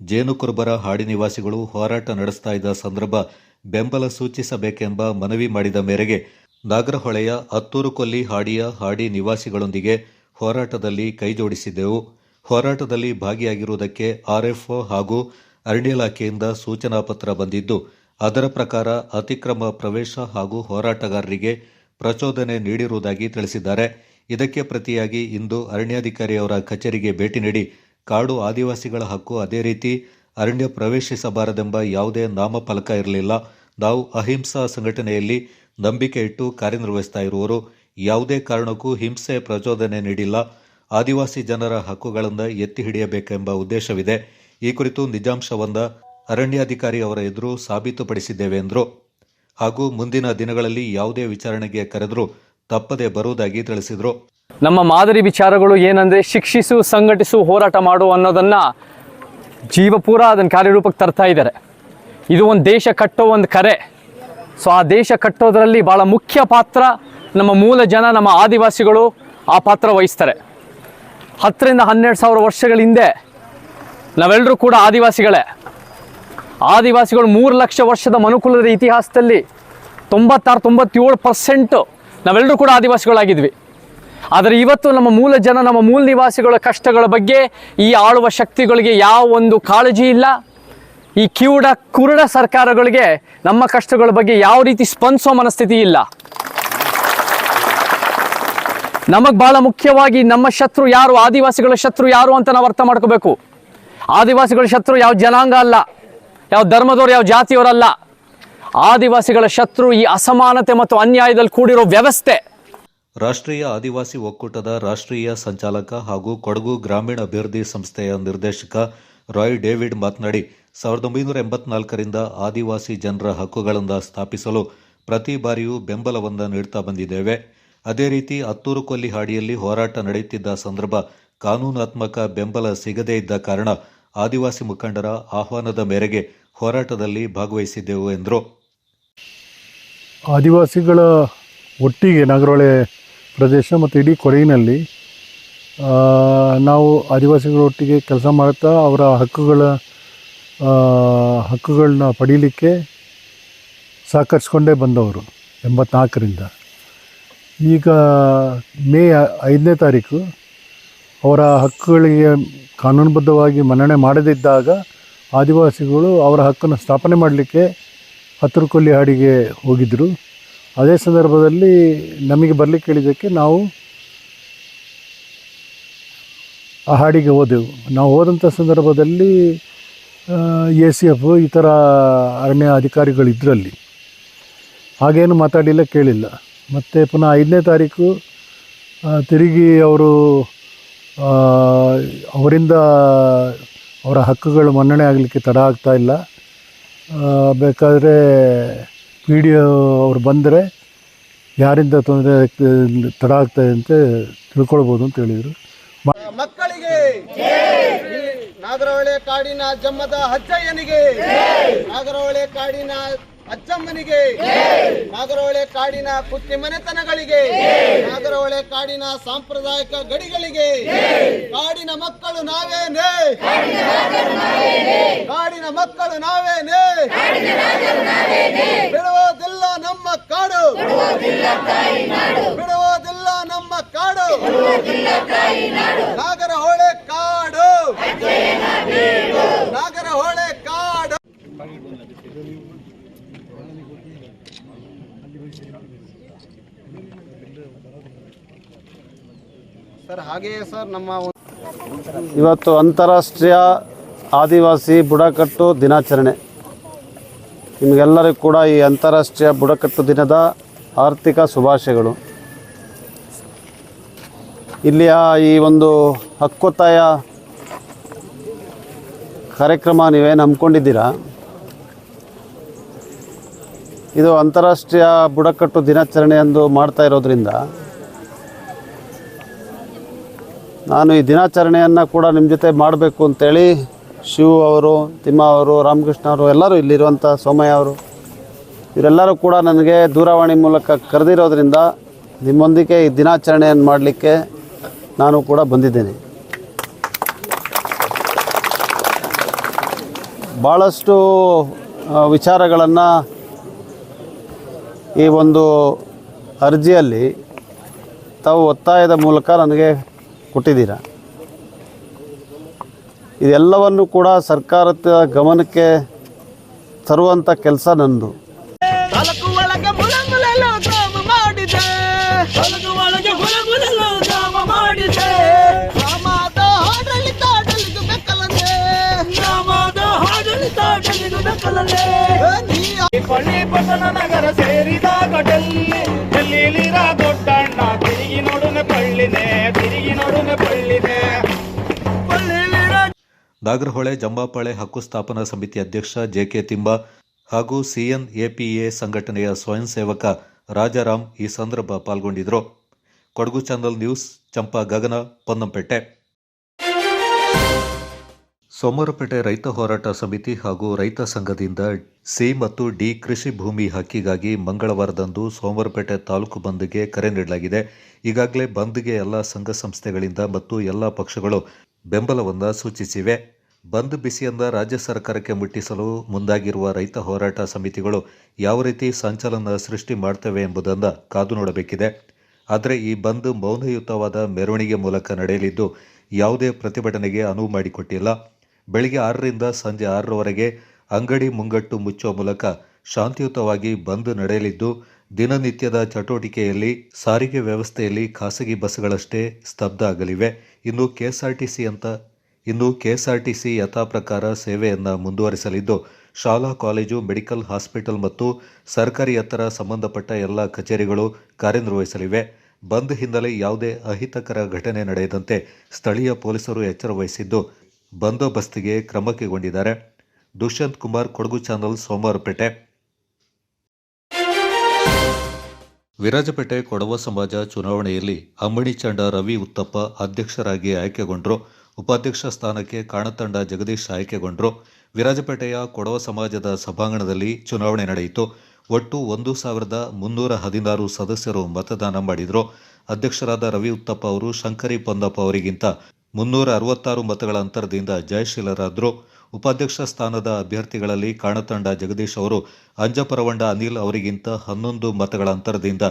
ಜೇನುಕುರುಬರ ಹಾಡಿ ನಿವಾಸಿಗಳು ಹೋರಾಟ ನಡೆಸ್ತಾ ಇದ್ದ ಸಂದರ್ಭ ಬೆಂಬಲ ಸೂಚಿಸಬೇಕೆಂಬ ಮನವಿ ಮಾಡಿದ ಮೇರೆಗೆ ನಾಗರಹೊಳೆಯ ಹತ್ತೂರುಕೊಲ್ಲಿ ಹಾಡಿಯ ಹಾಡಿ ನಿವಾಸಿಗಳೊಂದಿಗೆ ಹೋರಾಟದಲ್ಲಿ ಕೈಜೋಡಿಸಿದ್ದೆವು. ಹೋರಾಟದಲ್ಲಿ ಭಾಗಿಯಾಗಿರುವುದಕ್ಕೆ ಆರ್ಎಫ್ಒ ಹಾಗೂ ಅರಣ್ಯ ಇಲಾಖೆಯಿಂದ ಸೂಚನಾ ಪತ್ರ ಬಂದಿದ್ದು, ಅದರ ಪ್ರಕಾರ ಅತಿಕ್ರಮ ಪ್ರವೇಶ ಹಾಗೂ ಹೋರಾಟಗಾರರಿಗೆ ಪ್ರಚೋದನೆ ನೀಡಿರುವುದಾಗಿ ತಿಳಿಸಿದ್ದಾರೆ. ಇದಕ್ಕೆ ಪ್ರತಿಯಾಗಿ ಇಂದು ಅರಣ್ಯಾಧಿಕಾರಿಯವರ ಕಚೇರಿಗೆ ಭೇಟಿ ನೀಡಿ ಕಾಡು ಆದಿವಾಸಿಗಳ ಹಕ್ಕು, ಅದೇ ರೀತಿ ಅರಣ್ಯ ಪ್ರವೇಶಿಸಬಾರದೆಂಬ ಯಾವುದೇ ನಾಮಫಲಕ ಇರಲಿಲ್ಲ. ನಾವು ಅಹಿಂಸಾ ಸಂಘಟನೆಯಲ್ಲಿ ನಂಬಿಕೆ ಇಟ್ಟು ಕಾರ್ಯನಿರ್ವಹಿಸ್ತಾ ಇರುವವರು, ಯಾವುದೇ ಕಾರಣಕ್ಕೂ ಹಿಂಸೆ ಪ್ರಚೋದನೆ ನೀಡಿಲ್ಲ. ಆದಿವಾಸಿ ಜನರ ಹಕ್ಕುಗಳನ್ನು ಎತ್ತಿ ಹಿಡಿಯಬೇಕೆಂಬ ಉದ್ದೇಶವಿದೆ. ಈ ಕುರಿತು ನಿಜಾಂಶವನ್ನು ಅರಣ್ಯಾಧಿಕಾರಿ ಅವರ ಎದುರು ಸಾಬೀತುಪಡಿಸಿದ್ದೇವೆ ಎಂದರು. ಹಾಗೂ ಮುಂದಿನ ದಿನಗಳಲ್ಲಿ ಯಾವುದೇ ವಿಚಾರಣೆಗೆ ಕರೆದರೂ ತಪ್ಪದೆ ಬರುವುದಾಗಿ ತಿಳಿಸಿದರು. ನಮ್ಮ ಮಾದರಿ ವಿಚಾರಗಳು ಏನಂದರೆ ಶಿಕ್ಷಿಸು, ಸಂಘಟಿಸು, ಹೋರಾಟ ಮಾಡು ಅನ್ನೋದನ್ನು ಜೀವಪೂರ ಅದನ್ನು ಕಾರ್ಯರೂಪಕ್ಕೆ ತರ್ತಾ ಇದ್ದಾರೆ. ಇದು ಒಂದು ದೇಶ ಕಟ್ಟೋ ಒಂದು ಕರೆ. ಸೊ ಆ ದೇಶ ಕಟ್ಟೋದರಲ್ಲಿ ಭಾಳ ಮುಖ್ಯ ಪಾತ್ರ ನಮ್ಮ ಮೂಲ ಜನ, ನಮ್ಮ ಆದಿವಾಸಿಗಳು ಆ ಪಾತ್ರ ವಹಿಸ್ತಾರೆ. 10-12 ಸಾವಿರ ವರ್ಷಗಳ ಹಿಂದೆ ನಾವೆಲ್ಲರೂ ಕೂಡ ಆದಿವಾಸಿಗಳೇ. ಆದಿವಾಸಿಗಳು 3 ಲಕ್ಷ ವರ್ಷದ ಮನುಕುಲದ ಇತಿಹಾಸದಲ್ಲಿ 96-97% ನಾವೆಲ್ಲರೂ ಕೂಡ ಆದಿವಾಸಿಗಳಾಗಿದ್ವಿ. ಆದರೆ ಇವತ್ತು ನಮ್ಮ ಮೂಲ ಜನ, ನಮ್ಮ ಮೂಲ ನಿವಾಸಿಗಳ ಕಷ್ಟಗಳ ಬಗ್ಗೆ ಈ ಆಳುವ ಶಕ್ತಿಗಳಿಗೆ ಯಾವ ಒಂದು ಕಾಳಜಿ ಇಲ್ಲ. ಈ ಕುರುಡ ಸರ್ಕಾರಗಳಿಗೆ ನಮ್ಮ ಕಷ್ಟಗಳ ಬಗ್ಗೆ ಯಾವ ರೀತಿ ಸ್ಪಂದಿಸೋ ಮನಸ್ಥಿತಿ ಇಲ್ಲ. ನಮಗೆ ಭಾಳ ಮುಖ್ಯವಾಗಿ ನಮ್ಮ ಶತ್ರು ಯಾರು, ಆದಿವಾಸಿಗಳ ಶತ್ರು ಯಾರು ಅಂತ ನಾವು ಅರ್ಥ ಮಾಡ್ಕೋಬೇಕು. ಆದಿವಾಸಿಗಳ ಶತ್ರು ಯಾವ ಜನಾಂಗ ಅಲ್ಲ, ಯಾವ ಧರ್ಮದವರು, ಯಾವ ಜಾತಿಯವರಲ್ಲ. ಆದಿವಾಸಿಗಳ ಶತ್ರು ಈ ಅಸಮಾನತೆ ಮತ್ತು ಅನ್ಯಾಯದಲ್ಲಿ ಕೂಡಿರೋ ವ್ಯವಸ್ಥೆ. ರಾಷ್ಟ್ರೀಯ ಆದಿವಾಸಿ ಒಕ್ಕೂಟದ ರಾಷ್ಟ್ರೀಯ ಸಂಚಾಲಕ ಹಾಗೂ ಕೊಡಗು ಗ್ರಾಮೀಣ ಅಭಿವೃದ್ಧಿ ಸಂಸ್ಥೆಯ ನಿರ್ದೇಶಕ ರಾಯ್ ಡೇವಿಡ್ ಮಾತನಾಡಿ, 1984ರಿಂದ ಆದಿವಾಸಿ ಜನರ ಹಕ್ಕುಗಳನ್ನು ಸ್ಥಾಪಿಸಲು ಪ್ರತಿ ಬಾರಿಯೂ ಬೆಂಬಲವನ್ನು ನೀಡ್ತಾ ಬಂದಿದ್ದೇವೆ. ಅದೇ ರೀತಿ ಹತ್ತೂರುಕೊಲ್ಲಿ ಹಾಡಿಯಲ್ಲಿ ಹೋರಾಟ ನಡೆಯುತ್ತಿದ್ದ ಸಂದರ್ಭ ಕಾನೂನಾತ್ಮಕ ಬೆಂಬಲ ಸಿಗದೇ ಇದ್ದ ಕಾರಣ ಆದಿವಾಸಿ ಮುಖಂಡರ ಆಹ್ವಾನದ ಮೇರೆಗೆ ಹೋರಾಟದಲ್ಲಿ ಭಾಗವಹಿಸಿದ್ದೆವು ಎಂದರು. ಆದಿವಾಸಿಗಳ ಒಟ್ಟಿಗೆ ನಾಗರಹೊಳೆ ಪ್ರದೇಶ ಮತ್ತು ಇಡೀ ಕೊಡಗಿನಲ್ಲಿ ನಾವು ಆದಿವಾಸಿಗಳ ಒಟ್ಟಿಗೆ ಕೆಲಸ ಮಾಡ್ತಾ ಅವರ ಹಕ್ಕುಗಳನ್ನ ಪಡೀಲಿಕ್ಕೆ ಸಹಕರಿಸ್ಕೊಂಡೇ ಬಂದವರು 84ರಿಂದ. ಈಗ ಮೇ 5ನೇ ತಾರೀಕು ಅವರ ಹಕ್ಕುಗಳಿಗೆ ಕಾನೂನುಬದ್ಧವಾಗಿ ಮನ್ನಣೆ ಮಾಡದಿದ್ದಾಗ ಆದಿವಾಸಿಗಳು ಅವರ ಹಕ್ಕನ್ನು ಸ್ಥಾಪನೆ ಮಾಡಲಿಕ್ಕೆ ಹತ್ತರಕೊಲ್ಲಿ ಹಾಡಿಗೆ ಹೋಗಿದ್ದರು. ಅದೇ ಸಂದರ್ಭದಲ್ಲಿ ನಮಗೆ ಬರಲಿಕ್ಕೆ ಹೇಳಿದ್ದಕ್ಕೆ ನಾವು ಆ ಹಾಡಿಗೆ ಹೋದೆವು. ನಾವು ಹೋದಂಥ ಸಂದರ್ಭದಲ್ಲಿ ACF ಈ ಥರ ಅರಣ್ಯ ಅಧಿಕಾರಿಗಳಿದ್ದರಲ್ಲಿ ಹಾಗೇನು ಮಾತಾಡಲಿಲ್ಲ, ಕೇಳಿಲ್ಲ. ಮತ್ತು ಪುನಃ 5ನೇ ತಾರೀಕು ತಿರುಗಿ ಅವರು ಅವರಿಂದ ಅವರ ಹಕ್ಕುಗಳು ಮನ್ನಣೆ ಆಗಲಿಕ್ಕೆ ತಡ ಆಗ್ತಾಯಿಲ್ಲ, ಬೇಕಾದರೆ PDO ಅವರು ಬಂದರೆ ಯಾರಿಂದ ತೊಂದರೆ ತಡ ಆಗ್ತಾಯಿದೆ ಅಂತ ತಿಳ್ಕೊಳ್ಬೋದು ಅಂತ ಹೇಳಿದರು. ಮಕ್ಕಳಿಗೆ ನಾಗರಹೊಳೆ ಕಾಡಿನ ಜಮ್ಮದ ಅಜ್ಜಯ್ಯನಿಗೆ, ನಾಗರಹೊಳೆ ಕಾಡಿನ ಅಜ್ಜಮ್ಮನಿಗೆ, ನಾಗರಹೊಳೆ ಕಾಡಿನ ಕುತ್ತಿ ಮನೆತನಗಳಿಗೆ, ನಾಗರಹೊಳೆ ಕಾಡಿನ ಸಾಂಪ್ರದಾಯಿಕ ಗಡಿಗಳಿಗೆ, ಕಾಡಿನ ಮಕ್ಕಳು ನಾವೇನೇ, ಕಾಡಿನ ಮಕ್ಕಳು ನಾವೇನೇ, ಬಿಡುವುದಿಲ್ಲ ನಮ್ಮ ಕಾಡು, ಬಿಡುವುದಿಲ್ಲ ನಮ್ಮ ಕಾಡು, ನಾಗರಹೊಳೆ ಕಾಡು, ನಾಗರಹೊಳೆ ಕಾಡು. ಸರ್ ಹಾಗೆಯೇ ಸರ್ ಇವತ್ತು ಅಂತಾರಾಷ್ಟ್ರೀಯ ಆದಿವಾಸಿ ಬುಡಕಟ್ಟು ದಿನಾಚರಣೆ. ನಿಮಗೆಲ್ಲರಿಗೂ ಕೂಡ ಈ ಅಂತಾರಾಷ್ಟ್ರೀಯ ಬುಡಕಟ್ಟು ದಿನದ ಆರ್ಥಿಕ ಶುಭಾಶಯಗಳು. ಇಲ್ಲಿಯ ಈ ಒಂದು ಹಕ್ಕೊತ್ತಾಯ ಕಾರ್ಯಕ್ರಮ ನೀವೇನು ಹಮ್ಮಿಕೊಂಡಿದ್ದೀರಾ, ಇದು ಅಂತಾರಾಷ್ಟ್ರೀಯ ಬುಡಕಟ್ಟು ದಿನಾಚರಣೆ ಎಂದು ಮಾಡ್ತಾ ಇರೋದ್ರಿಂದ ನಾನು ಈ ದಿನಾಚರಣೆಯನ್ನು ಕೂಡ ನಿಮ್ಮ ಜೊತೆ ಮಾಡಬೇಕು ಅಂತೇಳಿ ಶಿವು ಅವರು, ತಿಮ್ಮ ಅವರು, ರಾಮಕೃಷ್ಣ ಅವರು, ಎಲ್ಲರೂ ಇಲ್ಲಿರುವಂಥ ಸೋಮಯ್ಯ ಅವರು, ಇವರೆಲ್ಲರೂ ಕೂಡ ನನಗೆ ದೂರವಾಣಿ ಮೂಲಕ ಕರೆದಿರೋದ್ರಿಂದ ನಿಮ್ಮೊಂದಿಗೆ ಈ ದಿನಾಚರಣೆಯನ್ನು ಮಾಡಲಿಕ್ಕೆ ನಾನು ಕೂಡ ಬಂದಿದ್ದೇನೆ. ಭಾಳಷ್ಟು ವಿಚಾರಗಳನ್ನು ಈ ಒಂದು ಅರ್ಜಿಯಲ್ಲಿ ತಾವು ಒತ್ತಾಯದ ಮೂಲಕ ನನಗೆ ಕೊಟ್ಟಿದ್ದೀರಾ. ಇದೆಲ್ಲವನ್ನು ಕೂಡ ಸರ್ಕಾರದ ಗಮನಕ್ಕೆ ತರುವಂಥ ಕೆಲಸ ನನ್ನದು. ನಗರ ಸೇರಿದಾಗ ಡೆಲ್ಲಿಲಿರ ದೊಡ್ಡಣ್ಣ ತಿರುಗಿ ನೋಡುನೆ ಪಳ್ಳಿನೇ, ತಿರುಗಿ ನೋಡುನೆ ಪಳ್ಳಿನೇ. ನಾಗರಹೊಳೆ ಜಂಬಾಪಾಳೆ ಹಕ್ಕು ಸ್ಥಾಪನಾ ಸಮಿತಿ ಅಧ್ಯಕ್ಷ JK ತಿಮ್ಮ ಹಾಗೂ CNAPA ಸಂಘಟನೆಯ ಸ್ವಯಂ ಸೇವಕ ರಾಜಾರಾಮ್ ಈ ಸಂದರ್ಭ ಪಾಲ್ಗೊಂಡಿದ್ದರು. ಕೊಡಗು ಚಾನಲ್ ನ್ಯೂಸ್, ಚಂಪಾ ಗಗನ, ಪೊನ್ನಂಪೇಟೆ. ಸೋಮವಾರಪೇಟೆ ರೈತ ಹೋರಾಟ ಸಮಿತಿ ಹಾಗೂ ರೈತ ಸಂಘದಿಂದ C ಮತ್ತು D ಕೃಷಿ ಭೂಮಿ ಹಕ್ಕಿಗಾಗಿ ಮಂಗಳವಾರದಂದು ಸೋಮವಾರಪೇಟೆ ತಾಲೂಕು ಬಂದ್ಗೆ ಕರೆ ನೀಡಲಾಗಿದೆ. ಈಗಾಗಲೇ ಬಂದ್ಗೆ ಎಲ್ಲ ಸಂಘ ಸಂಸ್ಥೆಗಳಿಂದ ಮತ್ತು ಎಲ್ಲ ಪಕ್ಷಗಳು ಬೆಂಬಲವನ್ನು ಸೂಚಿಸಿವೆ. ಬಂದ್ ಬಿಸಿಯಿಂದ ರಾಜ್ಯ ಸರ್ಕಾರಕ್ಕೆ ಮುಟ್ಟಿಸಲು ಮುಂದಾಗಿರುವ ರೈತ ಹೋರಾಟ ಸಮಿತಿಗಳು ಯಾವ ರೀತಿ ಸಂಚಲನ ಸೃಷ್ಟಿ ಮಾಡ್ತವೆ ಎಂಬುದನ್ನು ಕಾದು ನೋಡಬೇಕಿದೆ. ಆದರೆ ಈ ಬಂದ್ ಮೌನಯುತವಾದ ಮೆರವಣಿಗೆ ಮೂಲಕ ನಡೆಯಲಿದ್ದು ಯಾವುದೇ ಪ್ರತಿಭಟನೆಗೆ ಅನುವು ಮಾಡಿಕೊಟ್ಟಿಲ್ಲ. ಬೆಳಿಗ್ಗೆ 6ರಿಂದ ಸಂಜೆ 6ರವರೆಗೆ ಅಂಗಡಿ ಮುಂಗಟ್ಟು ಮುಚ್ಚುವ ಮೂಲಕ ಶಾಂತಿಯುತವಾಗಿ ಬಂದ್ ನಡೆಯಲಿದ್ದು ದಿನನಿತ್ಯದ ಚಟುವಟಿಕೆಯಲ್ಲಿ ಸಾರಿಗೆ ವ್ಯವಸ್ಥೆಯಲ್ಲಿ ಖಾಸಗಿ ಬಸ್ಗಳಷ್ಟೇ ಸ್ತಬ್ಧ ಆಗಲಿವೆ. ಇನ್ನು ಕೆಎಸ್ಆರ್ಟಿಸಿ ಯಥಾಪ್ರಕಾರ ಸೇವೆಯನ್ನು ಮುಂದುವರಿಸಲಿದ್ದು ಶಾಲಾ, ಕಾಲೇಜು, ಮೆಡಿಕಲ್, ಹಾಸ್ಪಿಟಲ್ ಮತ್ತು ಸರ್ಕಾರಿಯೇತರ ಸಂಬಂಧಪಟ್ಟ ಎಲ್ಲ ಕಚೇರಿಗಳು ಕಾರ್ಯನಿರ್ವಹಿಸಲಿವೆ. ಬಂದ್ ಹಿನ್ನೆಲೆ ಯಾವುದೇ ಅಹಿತಕರ ಘಟನೆ ನಡೆಯದಂತೆ ಸ್ಥಳೀಯ ಪೊಲೀಸರು ಎಚ್ಚರ ವಹಿಸಿದ್ದು ಬಂದೋಬಸ್ತಿಗೆ ಕ್ರಮ ಕೈಗೊಂಡಿದ್ದಾರೆ. ದುಷ್ಯಂತ್ ಕುಮಾರ್, ಕೊಡಗು ಚಾನಲ್, ಸೋಮವಾರಪೇಟೆ. ವಿರಾಜಪೇಟೆ ಕೊಡವ ಸಮಾಜ ಚುನಾವಣೆಯಲ್ಲಿ ಅಮ್ಮಣಿಚಂಡ ರವಿ ಉತ್ತಪ್ಪ ಅಧ್ಯಕ್ಷರಾಗಿ ಆಯ್ಕೆಗೊಂಡರು. ಉಪಾಧ್ಯಕ್ಷ ಸ್ಥಾನಕ್ಕೆ ಕಾಣತಂಡ ಜಗದೀಶ್ ಆಯ್ಕೆಗೊಂಡರು. ವಿರಾಜಪೇಟೆಯ ಕೊಡವ ಸಮಾಜದ ಸಭಾಂಗಣದಲ್ಲಿ ಚುನಾವಣೆ ನಡೆಯಿತು. ಒಟ್ಟು 1316 ಸದಸ್ಯರು ಮತದಾನ ಮಾಡಿದರು. ಅಧ್ಯಕ್ಷರಾದ ರವಿ ಉತ್ತಪ್ಪ ಅವರು ಶಂಕರಿ ಪೊನ್ನಪ್ಪ ಅವರಿಗಿಂತ 366 ಮತಗಳ ಅಂತರದಿಂದ ಜಯಶೀಲರಾದರು. ಉಪಾಧ್ಯಕ್ಷ ಸ್ಥಾನದ ಅಭ್ಯರ್ಥಿಗಳಲ್ಲಿ ಕಾಣತಂಡ ಜಗದೀಶ್ ಅವರು ಅಂಜಪರವಂಡ ಅನಿಲ್ ಅವರಿಗಿಂತ 11 ಮತಗಳ ಅಂತರದಿಂದ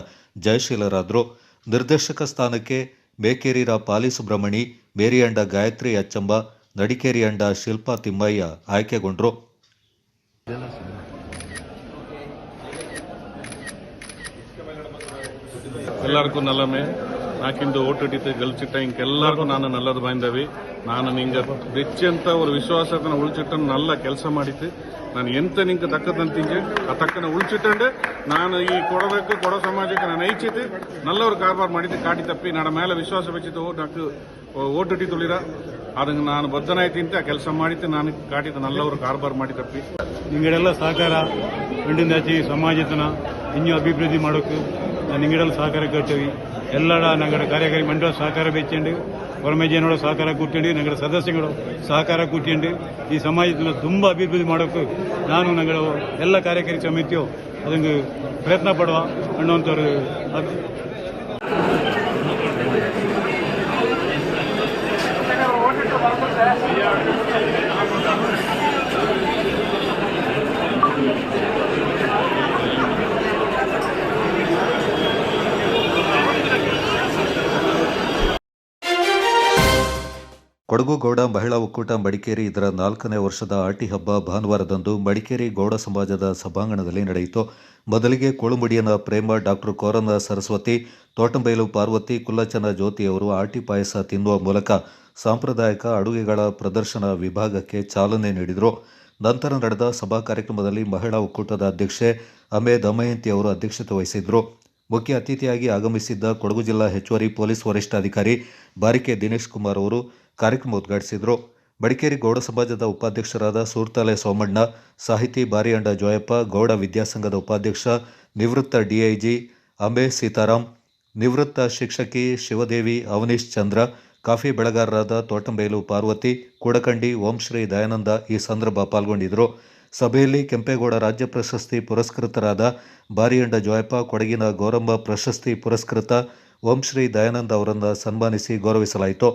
ಜಯಶೀಲರಾದರು. ನಿರ್ದೇಶಕ ಸ್ಥಾನಕ್ಕೆ ಮೇಕೇರಿರ ಪಾಲಿ ಸುಬ್ರಹ್ಮಣಿ, ಮೇರಿಯಂಡ ಗಾಯತ್ರಿ ಅಚ್ಚಂಬ, ನಡಿಕೇರಿಯಂಡ ಶಿಲ್ಪಾ ತಿಮ್ಮಯ್ಯ ಆಯ್ಕೆಗೊಂಡರು. ಎಲ್ಲರಿಗೂ ನಲ್ಲಮೆ ನಾಕಿಂದು ಓಟಿಟ್ಟು ಗಲ್ಚಿಟ್ಟ ಇಂಕೆಲ್ಲರಿಗೂ ನಾನು ನಲ್ಲದು ಬಾಯ್ದವಿ. ನಾನು ನಿಂಗೆ ಬೆಚ್ಚಂತ ஒரு ವಿಶ್ವಾಸನ ಉಳಿಚಿಟ್ಟನ್ನು ನಲ್ಲ ಕೆಲಸ ಮಾಡಿತ್ತು. ನಾನು ಎಂತ ನಿಂಗೆ ತಕ್ಕದಂತಿಂಗೆ ಆ ತಕ್ಕನ ಉಳಿಚಿಟ್ಟಂಡು ನಾನು ಈ ಕೊಡಬೇಕು ಕೊಡೋ ಸಮಾಜಕ್ಕೆ ನಾನು ಐಚಿತ್ತು ನಲ್ಲವರು ಕಾರ್ಬಾರ್ ಮಾಡಿದ್ದು ಕಾಟಿ ತಪ್ಪಿ ನನ್ನ ಮೇಲೆ ವಿಶ್ವಾಸ ಬೆಚ್ಚಿತ್ತು ನಾಕು ಓಟಿಟ್ಟು ತುಳಿರ ಅದಕ್ಕೆ ನಾನು ಬದ್ಧನಾಯ್ತಿಂತ ಆ ಕೆಲಸ ಮಾಡಿತ್ತು. ನಾನು ಕಾಟಿದ ನಲ್ಲವರು ಕಾರ್ಬಾರ್ ಮಾಡಿ ತಪ್ಪಿ ನಿಂಗಡೆಲ್ಲ ಸಹಕಾರ ಹಿಂಡಿಂದಾಚಿ ಸಮಾಜತನ ಇನ್ನೂ ಅಭಿವೃದ್ಧಿ ಮಾಡೋಕ್ಕೆ ನಿಂಗಡೆಲ್ಲ ಸಹಕಾರ ಕಟ್ಟವಿ. ಎಲ್ಲರ ನಂಗಡ ಕಾರ್ಯಕಾರಿ ಮಂಡಳ ಸಹಕಾರ ಬೆಚ್ಚಂಡು ಹೊರಮೇಜನೋಡ ಸಹಕಾರ ಕೂತ್ಕೊಂಡು ನಂಗಡ ಸದಸ್ಯಗಳು ಸಹಕಾರ ಕೂತ್ಕೊಂಡು ಈ ಸಮಾಜದ ತುಂಬ ಅಭಿವೃದ್ಧಿ ಮಾಡೋಕ್ಕೆ ನಾನು ನಂಗಡ ಎಲ್ಲ ಕಾರ್ಯಕಾರಿ ಸಮಿತಿಯು ಅದಕ್ಕೆ ಪ್ರಯತ್ನ ಪಡುವ ಅನ್ನುವಂಥವ್ರು. ಕೊಡಗು ಗೌಡ ಮಹಿಳಾ ಒಕ್ಕೂಟ ಮಡಿಕೇರಿ ಇದರ 4ನೇ ವರ್ಷದ ಆಟಿ ಹಬ್ಬ ಭಾನುವಾರದಂದು ಮಡಿಕೇರಿ ಗೌಡ ಸಮಾಜದ ಸಭಾಂಗಣದಲ್ಲಿ ನಡೆಯಿತು. ಮೊದಲಿಗೆ ಕೊಳುಮುಡಿಯನ ಪ್ರೇಮ, ಡಾಕ್ಟರ್ ಕೋರನ ಸರಸ್ವತಿ, ತೋಟಂಬೈಲು ಪಾರ್ವತಿ, ಕುಲ್ಲಚನ ಜ್ಯೋತಿಯವರು ಆಟಿ ಪಾಯಸ ತಿನ್ನುವ ಮೂಲಕ ಸಾಂಪ್ರದಾಯಿಕ ಅಡುಗೆಗಳ ಪ್ರದರ್ಶನ ವಿಭಾಗಕ್ಕೆ ಚಾಲನೆ ನೀಡಿದರು. ನಂತರ ನಡೆದ ಸಭಾ ಕಾರ್ಯಕ್ರಮದಲ್ಲಿ ಮಹಿಳಾ ಒಕ್ಕೂಟದ ಅಧ್ಯಕ್ಷೆ ಅಮೆ ದಮಯಂತಿ ಅವರು ಅಧ್ಯಕ್ಷತೆ ವಹಿಸಿದ್ರು. ಮುಖ್ಯ ಅತಿಥಿಯಾಗಿ ಆಗಮಿಸಿದ್ದ ಕೊಡಗು ಜಿಲ್ಲಾ ಹೆಚ್ಚುವರಿ ಪೊಲೀಸ್ ವರಿಷ್ಠಾಧಿಕಾರಿ ಬಾರಿಕೆ ದಿನೇಶ್ ಕುಮಾರ್ ಅವರು ಕಾರ್ಯಕ್ರಮ ಉದ್ಘಾಟಿಸಿದರು. ಮಡಿಕೇರಿ ಗೌಡ ಸಮಾಜದ ಉಪಾಧ್ಯಕ್ಷರಾದ ಸೂರ್ತಾಲೆ ಸೋಮಣ್ಣ, ಸಾಹಿತಿ ಬಾರಿಯಂಡ ಜೋಯಪ್ಪ, ಗೌಡ ವಿದ್ಯಾಸಂಘದ ಉಪಾಧ್ಯಕ್ಷ ನಿವೃತ್ತ ಡಿಐಜಿ ಅಂಬೆ ಸೀತಾರಾಮ್, ನಿವೃತ್ತ ಶಿಕ್ಷಕಿ ಶಿವದೇವಿ ಅವನೀಶ್ ಚಂದ್ರ, ಕಾಫಿ ಬೆಳೆಗಾರರಾದ ತೋಟಂಬೈಲು ಪಾರ್ವತಿ, ಕೂಡಕಂಡಿ ಓಂಶ್ರೀ ದಯಾನಂದ ಈ ಸಂದರ್ಭ ಪಾಲ್ಗೊಂಡಿದ್ದರು. ಸಭೆಯಲ್ಲಿ ಕೆಂಪೇಗೌಡ ರಾಜ್ಯ ಪ್ರಶಸ್ತಿ ಪುರಸ್ಕೃತರಾದ ಬಾರಿಯಂಡ ಜೋಯಪ್ಪ, ಕೊಡಗಿನ ಗೌರಮ್ಮ ಪ್ರಶಸ್ತಿ ಪುರಸ್ಕೃತ ಓಂಶ್ರೀ ದಯಾನಂದ ಅವರನ್ನು ಸನ್ಮಾನಿಸಿ ಗೌರವಿಸಲಾಯಿತು.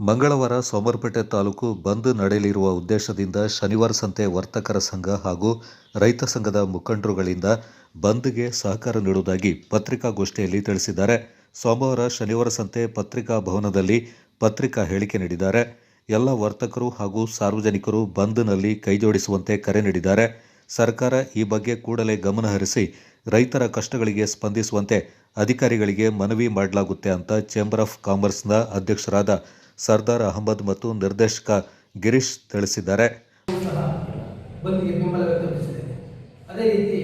ಮಂಗಳವಾರ ಸೋಮವಾರಪೇಟೆ ತಾಲೂಕು ಬಂದ್ ನಡೆಯಲಿರುವ ಉದ್ದೇಶದಿಂದ ಶನಿವಾರ ಸಂತೆ ವರ್ತಕರ ಸಂಘ ಹಾಗೂ ರೈತ ಸಂಘದ ಮುಖಂಡರುಗಳಿಂದ ಬಂದ್ಗೆ ಸಹಕಾರ ನೀಡುವುದಾಗಿ ಪತ್ರಿಕಾಗೋಷ್ಠಿಯಲ್ಲಿ ತಿಳಿಸಿದ್ದಾರೆ. ಸೋಮವಾರ ಶನಿವಾರ ಸಂತೆ ಪತ್ರಿಕಾ ಭವನದಲ್ಲಿ ಪತ್ರಿಕಾ ಹೇಳಿಕೆ ನೀಡಿದ್ದಾರೆ. ಎಲ್ಲ ವರ್ತಕರು ಹಾಗೂ ಸಾರ್ವಜನಿಕರು ಬಂದ್ನಲ್ಲಿ ಕೈಜೋಡಿಸುವಂತೆ ಕರೆ ನೀಡಿದ್ದಾರೆ. ಸರ್ಕಾರ ಈ ಬಗ್ಗೆ ಕೂಡಲೇ ಗಮನ ಹರಿಸಿ ರೈತರ ಕಷ್ಟಗಳಿಗೆ ಸ್ಪಂದಿಸುವಂತೆ ಅಧಿಕಾರಿಗಳಿಗೆ ಮನವಿ ಮಾಡಲಾಗುತ್ತೆ ಅಂತ ಚೇಂಬರ್ ಆಫ್ ಕಾಮರ್ಸ್ನ ಅಧ್ಯಕ್ಷರಾದ ಸರ್ದಾರ್ ಅಹಮದ್ ಮತ್ತು ನಿರ್ದೇಶಕ ಗಿರೀಶ್ ತಿಳಿಸಿದ್ದಾರೆ. ಬಂದ್ಗೆ ಬೆಂಬಲ ವ್ಯಕ್ತಪಡಿಸಿದೆ. ಅದೇ ರೀತಿ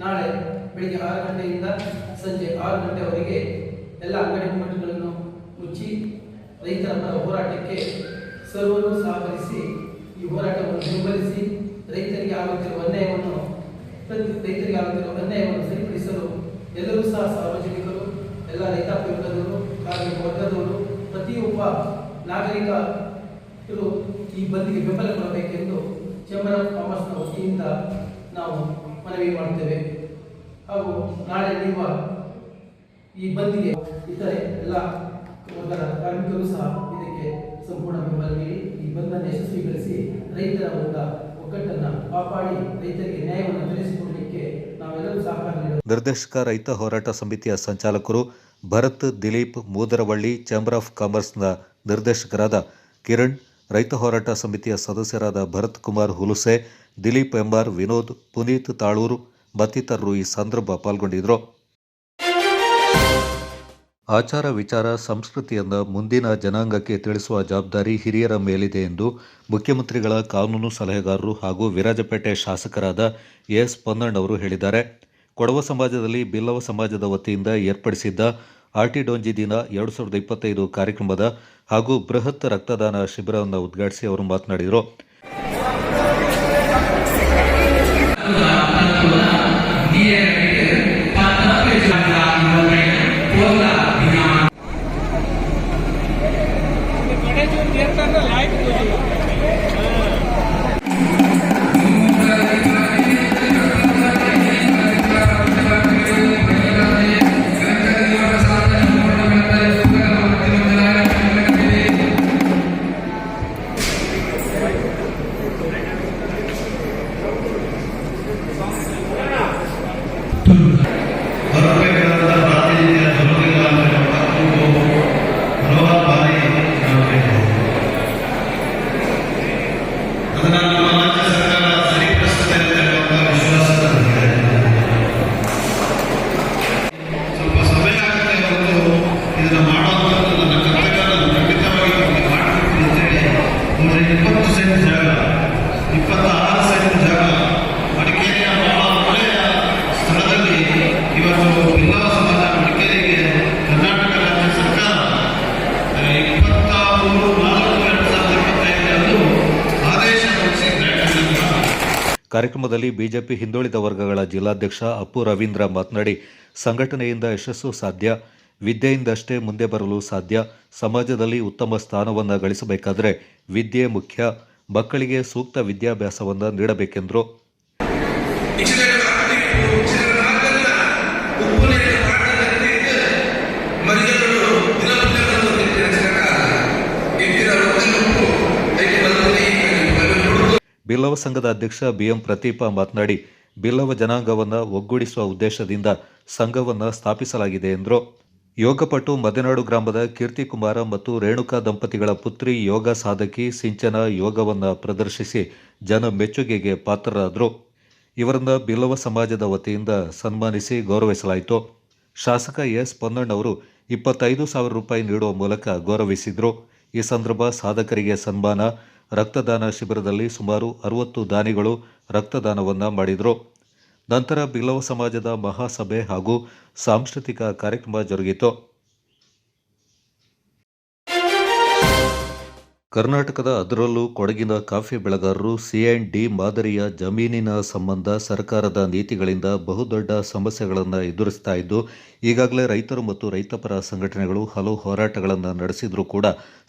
ನಾಳೆ ಬೆಳಿಗ್ಗೆ 6 ಗಂಟೆಯಿಂದ ಸಂಜೆ 6 ಗಂಟೆವರೆಗೆ ಎಲ್ಲ ಅಂಗಡಿ ಮುಂಗಟ್ಟುಗಳನ್ನು ಮುಚ್ಚಿ ರೈತರ ಪರ ಹೋರಾಟಕ್ಕೆ ಸರ್ವರು ಸಹಕರಿಸಿ ಈ ಹೋರಾಟವನ್ನು ಬೆಂಬಲಿಸಿ ರೈತರಿಗೆ ಆಗುತ್ತಿರುವ ಅನ್ಯಾಯವನ್ನು ಸರಿಪಡಿಸಲು ಎಲ್ಲರೂ ಸಹ ಸಾರ್ವಜನಿಕರು, ಎಲ್ಲ ರೈತಾಪಿ ವರ್ಗದವರು, ಕಾರ್ಮಿಕ ವರ್ಗದವರು, ಪ್ರತಿಯೊಬ್ಬ ನಾಗರಿಕರು ಈ ಬಂದ್ಗೆ ಬೆಂಬಲ ಕೊಡಬೇಕೆಂದು ಚೇಂಬರ್ ಆಫ್ ಕಾಮರ್ಸ್ನ ವತಿಯಿಂದ ನಾವು ಮನವಿ ಮಾಡುತ್ತೇವೆ. ಹಾಗೂ ನಾಳೆ ನಡೆಯುವ ಈ ಬಂದ್ಗೆ ಇತರೆ ಎಲ್ಲ ವರ್ಗದ ಕಾರ್ಮಿಕರು ಸಹ ಇದಕ್ಕೆ ಸಂಪೂರ್ಣ ಬೆಂಬಲ ನೀಡಿ ಈ ಬಂದನ್ನು ಯಶಸ್ವಿಗೊಳಿಸಿ ರೈತರ ವರ್ಗ ಒಗ್ಗಟ್ಟನ್ನು ಕಾಪಾಡಿ ರೈತರಿಗೆ ನ್ಯಾಯವನ್ನು ತಿಳಿಸಿಕೊಡಲಿಕ್ಕೆ ನಾವೆಲ್ಲರೂ ಸಹಕಾರ ನೀಡಬೇಕು. ನಿರ್ದೇಶಕ ರೈತ ಹೋರಾಟ ಸಮಿತಿಯ ಸಂಚಾಲಕರು ಭರತ್ ದಿಲೀಪ್ ಮೂದರವಳ್ಳಿ, ಚೇಂಬರ್ ಆಫ್ ಕಾಮರ್ಸ್ನ ನಿರ್ದೇಶಕರಾದ ಕಿರಣ್, ರೈತ ಹೋರಾಟ ಸಮಿತಿಯ ಸದಸ್ಯರಾದ ಭರತ್ ಕುಮಾರ್ ಹುಲುಸೆ, ದಿಲೀಪ್ ಎಂಆರ್, ವಿನೋದ್, ಪುನೀತ್ ತಾಳೂರು ಮತ್ತಿತರರು ಈ ಸಂದರ್ಭ ಪಾಲ್ಗೊಂಡಿದ್ದರು. ಆಚಾರ ವಿಚಾರ ಸಂಸ್ಕೃತಿಯನ್ನು ಮುಂದಿನ ಜನಾಂಗಕ್ಕೆ ತಿಳಿಸುವ ಜವಾಬ್ದಾರಿ ಹಿರಿಯರ ಮೇಲಿದೆ ಎಂದು ಮುಖ್ಯಮಂತ್ರಿಗಳ ಕಾನೂನು ಸಲಹೆಗಾರರು ಹಾಗೂ ವಿರಾಜಪೇಟೆ ಶಾಸಕರಾದ ಎಸ್ ಪೊನ್ನಣ್ಣವರು ಹೇಳಿದ್ದಾರೆ. ಕೊಡವ ಸಮಾಜದಲ್ಲಿ ಬಿಲ್ಲವ ಸಮಾಜದ ವತಿಯಿಂದ ಏರ್ಪಡಿಸಿದ್ದ ಆಟಿಡೊಂಜಿ ದಿನ 2025 ಕಾರ್ಯಕ್ರಮದ ಹಾಗೂ ಬೃಹತ್ ರಕ್ತದಾನ ಶಿಬಿರವನ್ನು ಉದ್ಘಾಟಿಸಿ ಅವರು ಮಾತನಾಡಿದರು. ಕಾರ್ಯಕ್ರಮದಲ್ಲಿ ಬಿಜೆಪಿ ಹಿಂದುಳಿದ ವರ್ಗಗಳ ಜಿಲ್ಲಾಧ್ಯಕ್ಷ ಅಪ್ಪು ರವೀಂದ್ರ ಮಾತನಾಡಿ, ಸಂಘಟನೆಯಿಂದ ಯಶಸ್ಸು ಸಾಧ್ಯ, ವಿದ್ಯೆಯಿಂದಷ್ಟೇ ಮುಂದೆ ಬರಲು ಸಾಧ್ಯ, ಸಮಾಜದಲ್ಲಿ ಉತ್ತಮ ಸ್ಥಾನವನ್ನು ಗಳಿಸಬೇಕಾದರೆ ವಿದ್ಯೆ ಮುಖ್ಯ, ಮಕ್ಕಳಿಗೆ ಸೂಕ್ತ ವಿದ್ಯಾಭ್ಯಾಸವನ್ನು ನೀಡಬೇಕೆಂದರು. ಬಿಲ್ಲವ ಸಂಘದ ಅಧ್ಯಕ್ಷ ಬಿಎಂ ಪ್ರತೀಪ ಮಾತನಾಡಿ, ಬಿಲ್ಲವ ಜನಾಂಗವನ್ನು ಒಗ್ಗೂಡಿಸುವ ಉದ್ದೇಶದಿಂದ ಸಂಘವನ್ನು ಸ್ಥಾಪಿಸಲಾಗಿದೆ ಎಂದರು. ಯೋಗಪಟು ಮದೆನಾಡು ಗ್ರಾಮದ ಕೀರ್ತಿಕುಮಾರ ಮತ್ತು ರೇಣುಕಾ ದಂಪತಿಗಳ ಪುತ್ರಿ ಯೋಗ ಸಾಧಕಿ ಸಿಂಚನ ಯೋಗವನ್ನು ಪ್ರದರ್ಶಿಸಿ ಜನ ಮೆಚ್ಚುಗೆಗೆ ಪಾತ್ರರಾದರು. ಇವರನ್ನು ಬಿಲ್ಲವ ಸಮಾಜದ ವತಿಯಿಂದ ಸನ್ಮಾನಿಸಿ ಗೌರವಿಸಲಾಯಿತು. ಶಾಸಕ ಎಸ್ ಪೊನ್ನಣ್ಣವರು 25,000 ರೂಪಾಯಿ ನೀಡುವ ಮೂಲಕ ಗೌರವಿಸಿದರು. ಈ ಸಂದರ್ಭ ಸಾಧಕರಿಗೆ ಸನ್ಮಾನ, ರಕ್ತದಾನ ಶಿಬಿರದಲ್ಲಿ ಸುಮಾರು 60 ದಾನಿಗಳು ರಕ್ತದಾನವನ್ನು ಮಾಡಿದರು. ನಂತರ ಬಿಲ್ಲವ ಸಮಾಜದ ಮಹಾಸಭೆ ಹಾಗೂ ಸಾಂಸ್ಕೃತಿಕ ಕಾರ್ಯಕ್ರಮ ಜರುಗಿತು. ಕರ್ನಾಟಕದ ಅದರಲ್ಲೂ ಕೊಡಗಿನ ಕಾಫಿ ಬೆಳೆಗಾರರು C&D ಮಾದರಿಯ ಜಮೀನಿನ ಸಂಬಂಧ ಸರ್ಕಾರದ ನೀತಿಗಳಿಂದ ಬಹುದೊಡ್ಡ ಸಮಸ್ಯೆಗಳನ್ನು ಎದುರಿಸ್ತಾ ಇದ್ದು, ಈಗಾಗಲೇ ರೈತರು ಮತ್ತು ರೈತಪರ ಸಂಘಟನೆಗಳು ಹಲವು ಹೋರಾಟಗಳನ್ನು ನಡೆಸಿದರೂ ಕೂಡ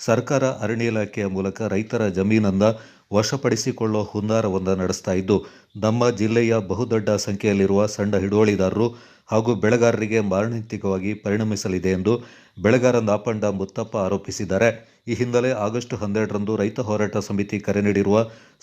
ಸರ್ಕಾರ ಅರಣ್ಯ ಇಲಾಖೆಯ ಮೂಲಕ ರೈತರ ಜಮೀನನ್ನು ವಶಪಡಿಸಿಕೊಳ್ಳುವ ಹುನ್ನಾರವನ್ನು ನಡೆಸ್ತಾ ಇದ್ದು, ನಮ್ಮ ಜಿಲ್ಲೆಯ ಬಹುದೊಡ್ಡ ಸಂಖ್ಯೆಯಲ್ಲಿರುವ ಸಣ್ಣ ಹಿಡುವಳಿದಾರರು ಹಾಗೂ ಬೆಳೆಗಾರರಿಗೆ ಮಾರಣಾಂತಿಕವಾಗಿ ಪರಿಣಮಿಸಲಿದೆ ಎಂದು ಬೆಳೆಗಾರ ನಾಪಂಡ ಮುತ್ತಪ್ಪ ಆರೋಪಿಸಿದ್ದಾರೆ. ಈ ಹಿನ್ನೆಲೆ ಆಗಸ್ಟ್ 12ರಂದು ರೈತ ಹೋರಾಟ ಸಮಿತಿ ಕರೆ ನೀಡಿರುವ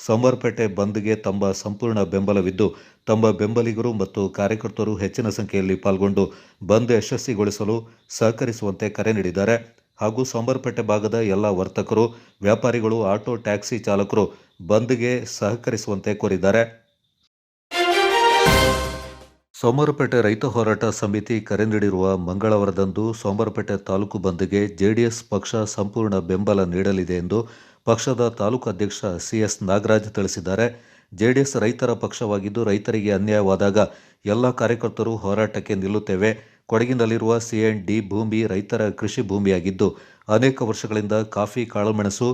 ಸೋಮವಾರಪೇಟೆ ಬಂದ್ಗೆ ತಮ್ಮ ಸಂಪೂರ್ಣ ಬೆಂಬಲವಿದ್ದು, ತಮ್ಮ ಬೆಂಬಲಿಗರು ಮತ್ತು ಕಾರ್ಯಕರ್ತರು ಹೆಚ್ಚಿನ ಸಂಖ್ಯೆಯಲ್ಲಿ ಪಾಲ್ಗೊಂಡು ಬಂದ್ ಯಶಸ್ವಿಗೊಳಿಸಲು ಸಹಕರಿಸುವಂತೆ ಕರೆ ನೀಡಿದ್ದಾರೆ. ಹಾಗೂ ಸೋಮವಾರಪೇಟೆ ಭಾಗದ ಎಲ್ಲ ವರ್ತಕರು, ವ್ಯಾಪಾರಿಗಳು, ಆಟೋ ಟ್ಯಾಕ್ಸಿ ಚಾಲಕರು ಬಂದ್ಗೆ ಸಹಕರಿಸುವಂತೆ ಕೋರಿದ್ದಾರೆ. ಸೋಮವಾರಪೇಟೆ ರೈತ ಹೋರಾಟ ಸಮಿತಿ ಕರೆ ನೀಡಿರುವ ಮಂಗಳವಾರದಂದು ಸೋಮವಾರಪೇಟೆ ತಾಲೂಕು ಬಂದ್ಗೆ ಜೆಡಿಎಸ್ ಪಕ್ಷ ಸಂಪೂರ್ಣ ಬೆಂಬಲ ನೀಡಲಿದೆ ಎಂದು ಪಕ್ಷದ ತಾಲೂಕು ಅಧ್ಯಕ್ಷ CS ನಾಗರಾಜ್ ತಿಳಿಸಿದ್ದಾರೆ. ಜೆಡಿಎಸ್ ರೈತರ ಪಕ್ಷವಾಗಿದ್ದು, ರೈತರಿಗೆ ಅನ್ಯಾಯವಾದಾಗ ಎಲ್ಲ ಕಾರ್ಯಕರ್ತರು ಹೋರಾಟಕ್ಕೆ ನಿಲ್ಲುತ್ತೇವೆ. ಕೊಡಗಿನಲ್ಲಿರುವ C&D ಭೂಮಿ ರೈತರ ಕೃಷಿ ಭೂಮಿಯಾಗಿದ್ದು, ಅನೇಕ ವರ್ಷಗಳಿಂದ ಕಾಫಿ, ಕಾಳುಮೆಣಸು,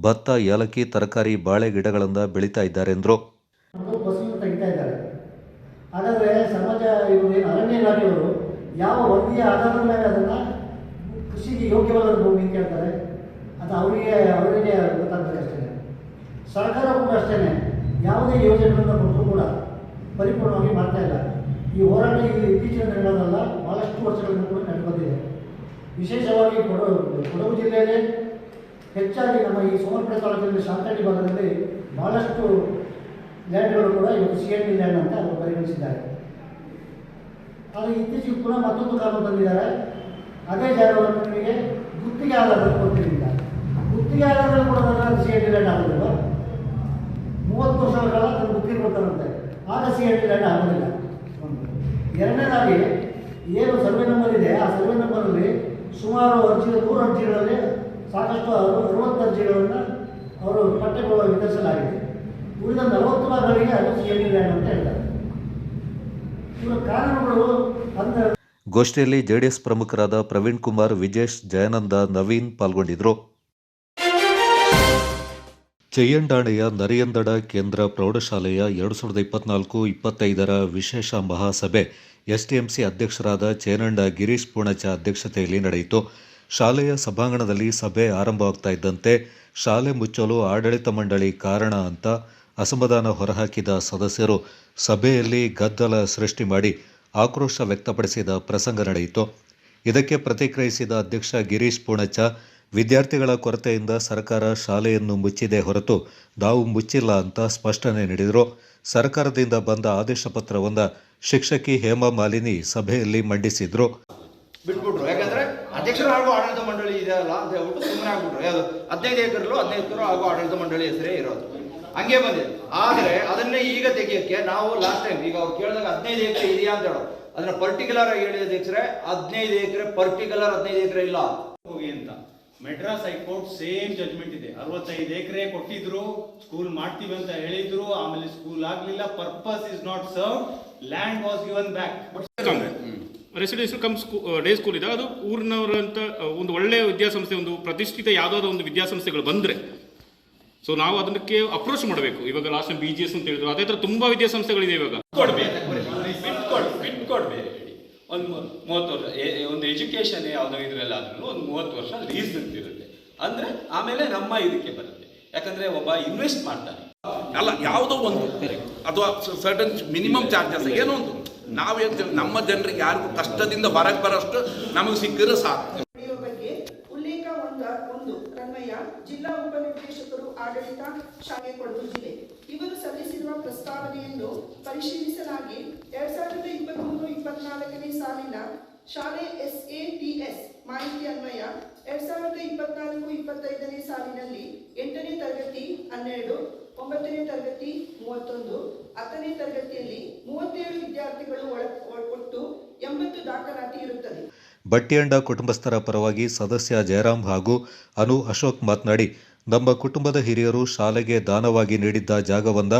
ಭತ್ತ, ಏಲಕ್ಕಿ, ತರಕಾರಿ, ಬಾಳೆ ಗಿಡಗಳನ್ನು ಬೆಳೀತಾ ಇದ್ದಾರೆ ಎಂದರು. ಬಸ್ಸನ್ನು ತೆಗಿತಾ ಇದ್ದಾರೆ. ಹಾಗಾದರೆ ಸಮಾಜ ಇವರು ಏನು ಅರಣ್ಯ ಇಲಾಖೆಯವರು ಯಾವ ವರದಿಯ ಆಧಾರದ ಮೇಲೆ ಅದನ್ನು ಕೃಷಿಗೆ ಯೋಗ್ಯವಲ್ಲದ ಭೂಮಿ ಅಂತ ಹೇಳ್ತಾರೆ? ಅದು ಅವರಿಗೆ ಗೊತ್ತಾಗಬೇಕಷ್ಟೇ. ಸರ್ಕಾರ ಕೂಡ ಅಷ್ಟೇ ಯಾವುದೇ ಯೋಜನೆಗಳನ್ನು ಕೊಟ್ಟರೂ ಕೂಡ ಪರಿಪೂರ್ಣವಾಗಿ ಮಾಡ್ತಾ ಇಲ್ಲ. ಈ ಹೋರಾಟ ಇತ್ತೀಚಿನ ದಿನಗಳಲ್ಲ, ಭಾಳಷ್ಟು ವರ್ಷಗಳಿಂದ ಕೂಡ ನಡೆದು ಬಂದಿದೆ. ವಿಶೇಷವಾಗಿ ಕೊಡಗು ಜಿಲ್ಲೆಯಲ್ಲಿ ಹೆಚ್ಚಾಗಿ ನಮ್ಮ ಈ ಸೋಮನಪೇಟೆ ತಾಲೂಕಿನ ಶಾಂತಳ್ಳಿ ಭಾಗದಲ್ಲಿ ಭಾಳಷ್ಟು ಲ್ಯಾಂಡ್ಗಳು ಕೂಡ ಇವತ್ತು CNT ಲ್ಯಾಂಡ್ ಅಂತ ಅವರು ಪರಿಗಣಿಸಿದ್ದಾರೆ. ಆದರೆ ಇತ್ತೀಚೆಗೆ ಪುನಃ ಮತ್ತೊಂದು ಕಾನೂನು ತಂದಿದ್ದಾರೆ. ಅದೇ ಜಾಗವನ್ನು ನಿಮಗೆ ಗುತ್ತಿಗೆ ಆಧಾರದಲ್ಲಿ ಕೊಡ್ತೀವಿ ಅಂತ. ಗುತ್ತಿಗೆ ಆಧಾರದಲ್ಲಿ ಕೊಡೋದಾದ್ರೆ CNT ಲ್ಯಾಂಡ್ ಆಗೋದಿಲ್ಲ. 30 ವರ್ಷಗಳ ಕಾಲ ಅದನ್ನು ಗುತ್ತಿಗೆ ಕೊಡ್ತಾರಂತೆ, ಆಗ CNT ಲ್ಯಾಂಡ್ ಆಗೋದಿಲ್ಲ. ಎರಡನೇದಾಗಿ ಏನು ಸರ್ವೆ ನಂಬರ್ ಇದೆ, ಆ ಸರ್ವೆ ನಂಬರಲ್ಲಿ ಸುಮಾರು 100 ಅರ್ಜಿಗಳಲ್ಲಿ ಸಾಕಷ್ಟು 60 ಅರ್ಜಿಗಳನ್ನು ಅವರು ಪಠ್ಯಗಳು ವಿತರಿಸಲಾಗಿದೆ. ಉಳಿದ 40 ಭಾಗಗಳಿಗೆ ಅದು CNT ಲ್ಯಾಂಡ್ ಅಂತ ಹೇಳ್ತಾರೆ. ಇವರ ಕಾನೂನುಗಳು ಅಂದರೆ ಗೋಷ್ಠಿಯಲ್ಲಿ ಜೆಡಿಎಸ್ ಪ್ರಮುಖರಾದ ಪ್ರವೀಣ್ ಕುಮಾರ್, ವಿಜೇಶ್, ಜಯಾನಂದ, ನವೀನ್ ಪಾಲ್ಗೊಂಡಿದ್ದರು. ಚೆಯ್ಯಂಡಾಣೆಯ ನರಿಯಂದಡ ಕೇಂದ್ರ ಪ್ರೌಢಶಾಲೆಯ 2024-25 ವಿಶೇಷ ಮಹಾಸಭೆ ಎಸ್ಟಿಎಂಸಿ ಅಧ್ಯಕ್ಷರಾದ ಚೇನಣ್ಣ ಗಿರೀಶ್ ಪೂಣಚ ಅಧ್ಯಕ್ಷತೆಯಲ್ಲಿ ನಡೆಯಿತು. ಶಾಲೆಯ ಸಭಾಂಗಣದಲ್ಲಿ ಸಭೆ ಆರಂಭವಾಗ್ತಾ ಇದ್ದಂತೆ ಶಾಲೆ ಮುಚ್ಚಲು ಆಡಳಿತ ಮಂಡಳಿ ಕಾರಣ ಅಂತ ಅಸಮಾಧಾನ ಹೊರಹಾಕಿದ ಸದಸ್ಯರು ಸಭೆಯಲ್ಲಿ ಗದ್ದಲ ಸೃಷ್ಟಿ ಮಾಡಿ ಆಕ್ರೋಶ ವ್ಯಕ್ತಪಡಿಸಿದ ಪ್ರಸಂಗ ನಡೆಯಿತು. ಇದಕ್ಕೆ ಪ್ರತಿಕ್ರಿಯಿಸಿದ ಅಧ್ಯಕ್ಷ ಗಿರೀಶ್ ಪೂಣಚ, ವಿದ್ಯಾರ್ಥಿಗಳ ಕೊರತೆಯಿಂದ ಸರ್ಕಾರ ಶಾಲೆಯನ್ನು ಮುಚ್ಚಿದೆ ಹೊರತು ನಾವು ಮುಚ್ಚಿಲ್ಲ ಅಂತ ಸ್ಪಷ್ಟನೆ ನೀಡಿದರು. ಸರ್ಕಾರದಿಂದ ಬಂದ ಆದೇಶ ಪತ್ರವನ್ನು ಶಿಕ್ಷಕಿ ಹೇಮಾ ಮಾಲಿನಿ ಸಭೆಯಲ್ಲಿ ಮಂಡಿಸಿದ್ರು. ಬಿಟ್ಬಿಟ್ರು, ಯಾಕಂದ್ರೆ ಅಧ್ಯಕ್ಷರು ಹಾಗೂ ಆಡಳಿತ ಮಂಡಳಿ ಇದೆಯಲ್ಲ ಅಂತ ಹೇಳ್ಬಿಟ್ಟು ಸುಮ್ಮನೆ ಆಗ್ಬಿಟ್ರು. ಯಾವುದು 15 ಎಕರೆಲ್ಲೂ 15 ಎಕರೆ ಹಾಗೂ ಆಡಳಿತ ಮಂಡಳಿ ಹೆಸರೇ ಇರೋದು, ಹಂಗೆ ಬಂದಿದೆ. ಆದರೆ ಅದನ್ನೇ ಈಗ ತೆಗಿಯೋಕ್ಕೆ ನಾವು ಲಾಸ್ಟ್ ಟೈಮ್ ಈಗ ಅವ್ರು ಕೇಳಿದಾಗ 15 ಎಕರೆ ಇದೆಯಾ ಅಂತ ಹೇಳೋದು, ಅದನ್ನ ಪರ್ಟಿಕ್ಯುಲರ್ ಆಗಿ ಹೇಳಿದ ಅಧ್ಯಕ್ಷರೇ 15 ಎಕರೆ ಪರ್ಟಿಕ್ಯುಲರ್ 15 ಎಕರೆ ಇಲ್ಲ ಹೋಗಿ ಅಂತ. ಮೆಡ್ರಾಸ್ ಹೈಕೋರ್ಟ್ ಸೇಮ್ ಜಜ್ಮೆಂಟ್ ಇದೆ. 65 ಎಕರೆ ಕೊಟ್ಟಿದ್ರು, ಸ್ಕೂಲ್ ಮಾಡ್ತೀವಿ ಅಂತ ಹೇಳಿದ್ರು, ಆಮೇಲೆ ಸ್ಕೂಲ್ ಆಗ್ಲಿಲ್ಲ. Purpose is not serve, land was given back. Residential come day school ಇದೆ, ಅದು ಊರಿನವರಂತ ಒಂದು ಒಳ್ಳೆಯ ವಿದ್ಯಾಸಂಸ್ಥೆ, ಒಂದು ಪ್ರತಿಷ್ಠಿತ ಯಾವುದಾದ್ರು ಒಂದು ವಿದ್ಯಾಸಂಸ್ಥೆಗಳು ಬಂದರೆ ಸೊ ನಾವು ಅದಕ್ಕೆ ಅಪ್ರೋಚ್ ಮಾಡಬೇಕು. ಇವಾಗ ಲಾಸ್ಟ್ ಟೈಮ್ BGS ಅಂತ ಹೇಳಿದ್ರು, ಅದೇ ಥರ ತುಂಬ ವಿದ್ಯಾಸಂಸ್ಥೆಗಳಿದೆ. ಇವಾಗ ಬಿಟ್ಕೊಡ್ಬೇಕು ಒಂದು 30 ವರ್ಷ ಒಂದು ಎಜುಕೇಷನ್ ಯಾವುದೋ ಇದರಲ್ಲಾದ್ರೂ ಒಂದು 30 ವರ್ಷ ಲೀಸ್ ಇರುತ್ತೆ ಅಂದರೆ ಆಮೇಲೆ ನಮ್ಮ ಇದಕ್ಕೆ ಬರುತ್ತೆ. ಯಾಕಂದರೆ ಒಬ್ಬ ಇನ್ವೆಸ್ಟ್ ಮಾಡ್ತಾನೆ ಅಲ್ಲ, ಯಾವುದೋ ಒಂದು ಅಥವಾ ಸರ್ಟನ್ ಮಿನಿಮಮ್ ಚಾರ್ಜಸ್ ಏನೋ ಒಂದು ನಾವೇನು ನಮ್ಮ ಜನರಿಗೆ ಯಾರಿಗೂ ಕಷ್ಟದಿಂದ ಹೊರಗೆ ಬರೋಷ್ಟು ನಮಗೆ ಸಿಕ್ಕಿದ್ರೆ ಸಾಕು. ಬಗ್ಗೆ ಉಲ್ಲೇಖ 1 ರನ್ಮಯ್ಯ, ಜಿಲ್ಲಾ ಉಪನಿರ್ದೇಶಕರು, ಆಡಳಿತ ಶಾಖೆ, ಕೊಡಗು ಜಿಲ್ಲೆ. ಇವರು ಸಲ್ಲಿಸಿರುವ ಪ್ರಸ್ತಾವನೆಯನ್ನು ಪರಿಶೀಲಿಸಲಾಗಿ 2023-24 ಸಾಲಿನ ಶಾಲೆ SATS ಮಾಹಿತಿ ಅನ್ವಯ 2024-25 ಸಾಲಿನಲ್ಲಿ 8ನೇ ತರಗತಿ 12, 9ನೇ ತರಗತಿ 31, 10ನೇ ತರಗತಿಯಲ್ಲಿ 37 ವಿದ್ಯಾರ್ಥಿಗಳು ಒಟ್ಟು 80 ದಾಖಲಾತಿ ಇರುತ್ತದೆ. ಬಟ್ಟಿಯಂಡ ಕುಟುಂಬಸ್ಥರ ಪರವಾಗಿ ಸದಸ್ಯ ಜಯರಾಮ್ ಹಾಗೂ ಅನು ಅಶೋಕ್ ಮಾತನಾಡಿ, ನಮ್ಮ ಕುಟುಂಬದ ಹಿರಿಯರು ಶಾಲೆಗೆ ದಾನವಾಗಿ ನೀಡಿದ್ದ ಜಾಗವನ್ನ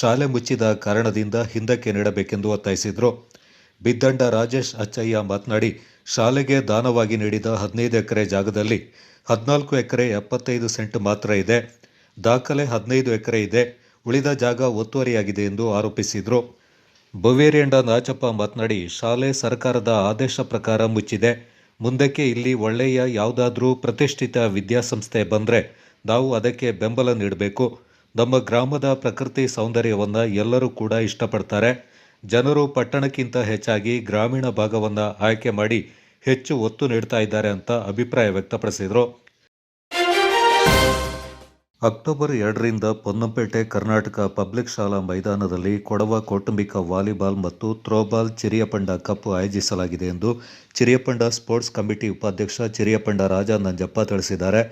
ಶಾಲೆ ಮುಚ್ಚಿದ ಕಾರಣದಿಂದ ಹಿಂದಕ್ಕೆ ನೀಡಬೇಕೆಂದು ಒತ್ತಾಯಿಸಿದರು. ಬಿದ್ದಂಡ ರಾಜೇಶ್ ಅಚ್ಚಯ್ಯ ಮಾತನಾಡಿ, ಶಾಲೆಗೆ ದಾನವಾಗಿ ನೀಡಿದ 15 ಎಕರೆ ಜಾಗದಲ್ಲಿ 14 ಎಕರೆ 75 ಸೆಂಟ್ ಮಾತ್ರ ಇದೆ. ದಾಖಲೆ 15 ಎಕರೆ ಇದೆ, ಉಳಿದ ಜಾಗ ಒತ್ತುವರಿಯಾಗಿದೆ ಎಂದು ಆರೋಪಿಸಿದರು. ಬವೇರಿಯಂಡ ನಾಚಪ್ಪ ಮಾತನಾಡಿ, ಶಾಲೆ ಸರ್ಕಾರದ ಆದೇಶ ಪ್ರಕಾರ ಮುಚ್ಚಿದೆ. ಮುಂದಕ್ಕೆ ಇಲ್ಲಿ ಒಳ್ಳೆಯ ಯಾವುದಾದ್ರೂ ಪ್ರತಿಷ್ಠಿತ ವಿದ್ಯಾಸಂಸ್ಥೆ ಬಂದರೆ ನಾವು ಅದಕ್ಕೆ ಬೆಂಬಲ ನೀಡಬೇಕು. ನಮ್ಮ ಗ್ರಾಮದ ಪ್ರಕೃತಿ ಸೌಂದರ್ಯವನ್ನು ಎಲ್ಲರೂ ಕೂಡ ಇಷ್ಟಪಡ್ತಾರೆ. ಜನರು ಪಟ್ಟಣಕ್ಕಿಂತ ಹೆಚ್ಚಾಗಿ ಗ್ರಾಮೀಣ ಭಾಗವನ್ನು ಆಯ್ಕೆ ಮಾಡಿ ಹೆಚ್ಚು ಒತ್ತು ನೀಡ್ತಾ ಇದ್ದಾರೆ ಅಂತ ಅಭಿಪ್ರಾಯ ವ್ಯಕ್ತಪಡಿಸಿದರು. ಅಕ್ಟೋಬರ್ 2ರಿಂದ ಪೊನ್ನಂಪೇಟೆ ಕರ್ನಾಟಕ ಪಬ್ಲಿಕ್ ಶಾಲಾ ಮೈದಾನದಲ್ಲಿ ಕೊಡವ ಕೌಟುಂಬಿಕ ವಾಲಿಬಾಲ್ ಮತ್ತು ಥ್ರೋಬಾಲ್ ಚಿರಿಯಪಂಡ ಕಪ್ ಆಯೋಜಿಸಲಾಗಿದೆ ಎಂದು ಚಿರಿಯಪಂಡ ಸ್ಪೋರ್ಟ್ಸ್ ಕಮಿಟಿ ಉಪಾಧ್ಯಕ್ಷ ಚಿರಿಯಪಂಡ ರಾಜ ನಂಜಪ್ಪ ತಿಳಿಸಿದ್ದಾರೆ.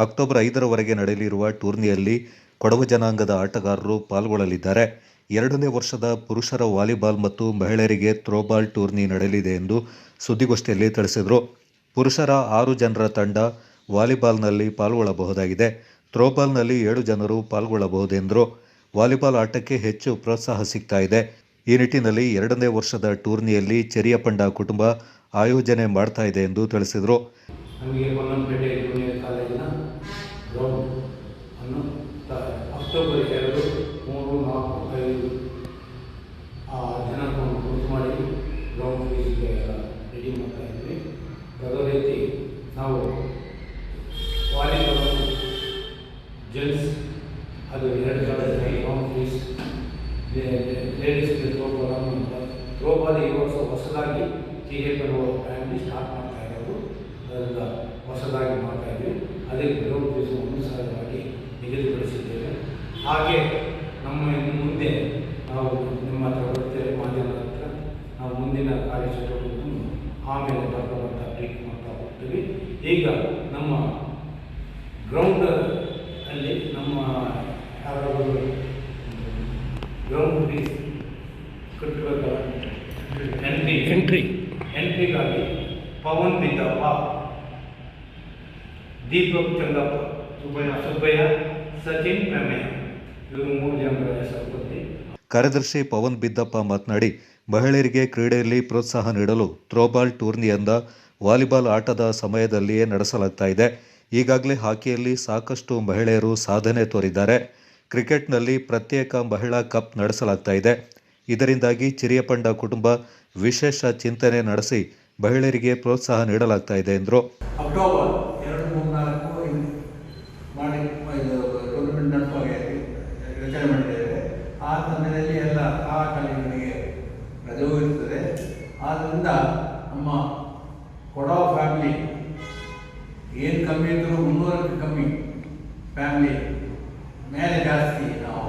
ಅಕ್ಟೋಬರ್ 5ರವರೆಗೆ ನಡೆಯಲಿರುವ ಟೂರ್ನಿಯಲ್ಲಿ ಕೊಡವ ಜನಾಂಗದ ಆಟಗಾರರು ಪಾಲ್ಗೊಳ್ಳಲಿದ್ದಾರೆ. 2ನೇ ವರ್ಷದ ಪುರುಷರ ವಾಲಿಬಾಲ್ ಮತ್ತು ಮಹಿಳೆಯರಿಗೆ ಥ್ರೋಬಾಲ್ ಟೂರ್ನಿ ನಡೆಯಲಿದೆ ಎಂದು ಸುದ್ದಿಗೋಷ್ಠಿಯಲ್ಲಿ ತಿಳಿಸಿದರು. ಪುರುಷರ 6 ಜನರ ತಂಡ ವಾಲಿಬಾಲ್ನಲ್ಲಿ ಪಾಲ್ಗೊಳ್ಳಬಹುದಾಗಿದೆ. ಥ್ರೋಬಾಲ್ನಲ್ಲಿ 7 ಜನರು ಪಾಲ್ಗೊಳ್ಳಬಹುದೆಂದರು. ವಾಲಿಬಾಲ್ ಆಟಕ್ಕೆ ಹೆಚ್ಚು ಪ್ರೋತ್ಸಾಹ ಸಿಗ್ತಾ ಇದೆ. ಈ ನಿಟ್ಟಿನಲ್ಲಿ 2ನೇ ವರ್ಷದ ಟೂರ್ನಿಯಲ್ಲಿ ಚೆರಿಯಪಂಡ ಕುಟುಂಬ ಆಯೋಜನೆ ಮಾಡ್ತಾ ಇದೆ ಎಂದು ತಿಳಿಸಿದರು. ನಮಗೆ ಪೊನ್ನಂಪೇಟೆ ಜೂನಿಯರ್ ಕಾಲೇಜಿನ ಗ್ರೌಂಡ್ ಅನ್ನು ಅಕ್ಟೋಬರ್ 2, 3, 4, 5 ರೆಡಿ ಮಾಡ್ತಾ ಇದ್ವಿ. ಅದೇ ರೀತಿ ನಾವು ವಾಲಿಬಾಲ್ ಜೆಂಟ್ಸ್ ಅದು 2 ಕಾಲದಲ್ಲಿ ಲಾಂಗ್ ಪೀಸ್, ಲೇಡೀಸ್ಗೆ ಥ್ರೋಬಾಲ್ ಈ ವರ್ಷ ಹೊಸದಾಗಿ TFL ಫ್ಯಾಮಿಲಿ ಸ್ಟಾರ್ಟ್ ಮಾಡ್ತಾ ಇರೋದು. ಅದರಿಂದ ಹೊಸದಾಗಿ ಮಾಡ್ತಾ ಇದ್ವಿ. ಅದಕ್ಕೆ ಗ್ರೌಂಡ್ ಫೀಸು ಅನುಸಾರವಾಗಿ ನಿಗದಿಪಡಿಸಿದ್ದೇವೆ. ಹಾಗೆ ನಮ್ಮ ಮುಂದೆ ನಾವು ನಿಮ್ಮ ಹತ್ರ ಬರ್ತೇವೆ, ಮಾಧ್ಯಮದ ಹತ್ರ ನಾವು ಮುಂದಿನ ಕಾರ್ಯಚಟುವಟಿಕೆಯನ್ನು ಆಮೇಲೆ ಬರ್ತಾ ಬ್ರೇಕ್ ಮಾಡ್ತಾ ಹೋಗ್ತೀವಿ. ಈಗ ನಮ್ಮ ಗ್ರೌಂಡ್ ಅಲ್ಲಿ ನಮ್ಮ ಯಾರಾದರೂ ಗ್ರೌಂಡ್ ಫೀಸ್ ಕಟ್ಟಬೇಕಲ್ಲ, ಎಂಟ್ರಿಗಾಗಿ ಪವನ್ ಬಿದ್ದಪ್ಪ, ದೀಪಕ್ ಚಂದಪ್ಪ, ಸುಬ್ಬಯ್ಯ, ಸಚಿನ್ ಮೆಮ್ಮಯ್ಯ ಇವರು 3 ಜನರ ಹೆಸರು ಬಂದು. ಕಾರ್ಯದರ್ಶಿ ಪವನ್ ಬಿದ್ದಪ್ಪ ಮಾತನಾಡಿ, ಮಹಿಳೆಯರಿಗೆ ಕ್ರೀಡೆಯಲ್ಲಿ ಪ್ರೋತ್ಸಾಹ ನೀಡಲು ಥ್ರೋಬಾಲ್ ಟೂರ್ನಿಯಿಂದ ವಾಲಿಬಾಲ್ ಆಟದ ಸಮಯದಲ್ಲಿಯೇ ನಡೆಸಲಾಗ್ತಾ ಇದೆ. ಈಗಾಗಲೇ ಹಾಕಿಯಲ್ಲಿ ಸಾಕಷ್ಟು ಮಹಿಳೆಯರು ಸಾಧನೆ ತೋರಿದ್ದಾರೆ. ಕ್ರಿಕೆಟ್ನಲ್ಲಿ ಪ್ರತ್ಯೇಕ ಮಹಿಳಾ ಕಪ್ ನಡೆಸಲಾಗ್ತಾ ಇದೆ. ಇದರಿಂದಾಗಿ ಚಿರಿಯಪಂಡ ಕುಟುಂಬ ವಿಶೇಷ ಚಿಂತನೆ ನಡೆಸಿ ಮಹಿಳೆಯರಿಗೆ ಪ್ರೋತ್ಸಾಹ ನೀಡಲಾಗ್ತಾ ಇದೆ ಎಂದರು. ಅಕ್ಟೋಬರ್ 2-3-4 ಮಾಡಿ ಟೂರ್ನಮೆಂಟ್ ನಡೆಸುವಾಗ ಯೋಚನೆ ಮಾಡಿದ್ದೇವೆ. ಆ ಸಮಯದಲ್ಲಿ ಎಲ್ಲ ಆ ಕಾಲೇಜುಗಳಿಗೆ ರಜೆವೂ ಇರ್ತದೆ. ಆದ್ದರಿಂದ ನಮ್ಮ ಕೊಡವ ಫ್ಯಾಮಿಲಿ ಏನು ಕಮ್ಮಿ ಇದ್ದರೂ 300ಕ್ಕೆ ಕಮ್ಮಿ ಫ್ಯಾಮಿಲಿ ಮೇಲೆ ಜಾಸ್ತಿ ನಾವು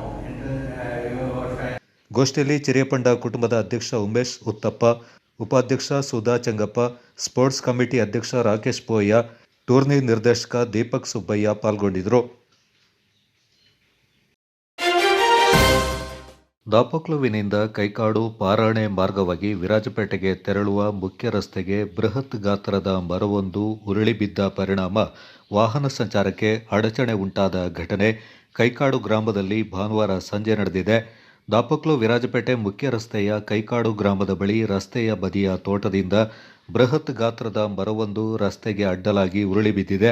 ಗೋಷ್ಠಿಯಲ್ಲಿ ಚಿರಿಯಪಂಡ ಕುಟುಂಬದ ಅಧ್ಯಕ್ಷ ಉಮೇಶ್ ಉತ್ತಪ್ಪ, ಉಪಾಧ್ಯಕ್ಷ ಸುಧಾ ಚಂಗಪ್ಪ, ಸ್ಪೋರ್ಟ್ಸ್ ಕಮಿಟಿ ಅಧ್ಯಕ್ಷ ರಾಕೇಶ್ ಪೋಯ್ಯ, ಟೂರ್ನಿ ನಿರ್ದೇಶಕ ದೀಪಕ್ ಸುಬ್ಬಯ್ಯ ಪಾಲ್ಗೊಂಡಿದ್ದರು. ದಾಪಕ್ಲುವಿನಿಂದ ಕೈಕಾಡು ಪಾರಾಣೆ ಮಾರ್ಗವಾಗಿ ವಿರಾಜಪೇಟೆಗೆ ತೆರಳುವ ಮುಖ್ಯ ರಸ್ತೆಗೆ ಬೃಹತ್ ಗಾತ್ರದ ಮರವೊಂದು ಉರುಳಿ ಬಿದ್ದ ಪರಿಣಾಮ ವಾಹನ ಸಂಚಾರಕ್ಕೆ ಅಡಚಣೆ ಉಂಟಾದ ಘಟನೆ ಕೈಕಾಡು ಗ್ರಾಮದಲ್ಲಿ ಭಾನುವಾರ ಸಂಜೆ ನಡೆದಿದೆ. ದಾಪಕ್ಲು ವಿರಾಜಪೇಟೆ ಮುಖ್ಯ ರಸ್ತೆಯ ಕೈಕಾಡು ಗ್ರಾಮದ ಬಳಿ ರಸ್ತೆಯ ಬದಿಯ ತೋಟದಿಂದ ಬೃಹತ್ ಗಾತ್ರದ ಮರವೊಂದು ರಸ್ತೆಗೆ ಅಡ್ಡಲಾಗಿ ಉರುಳಿ ಬಿದ್ದಿದೆ.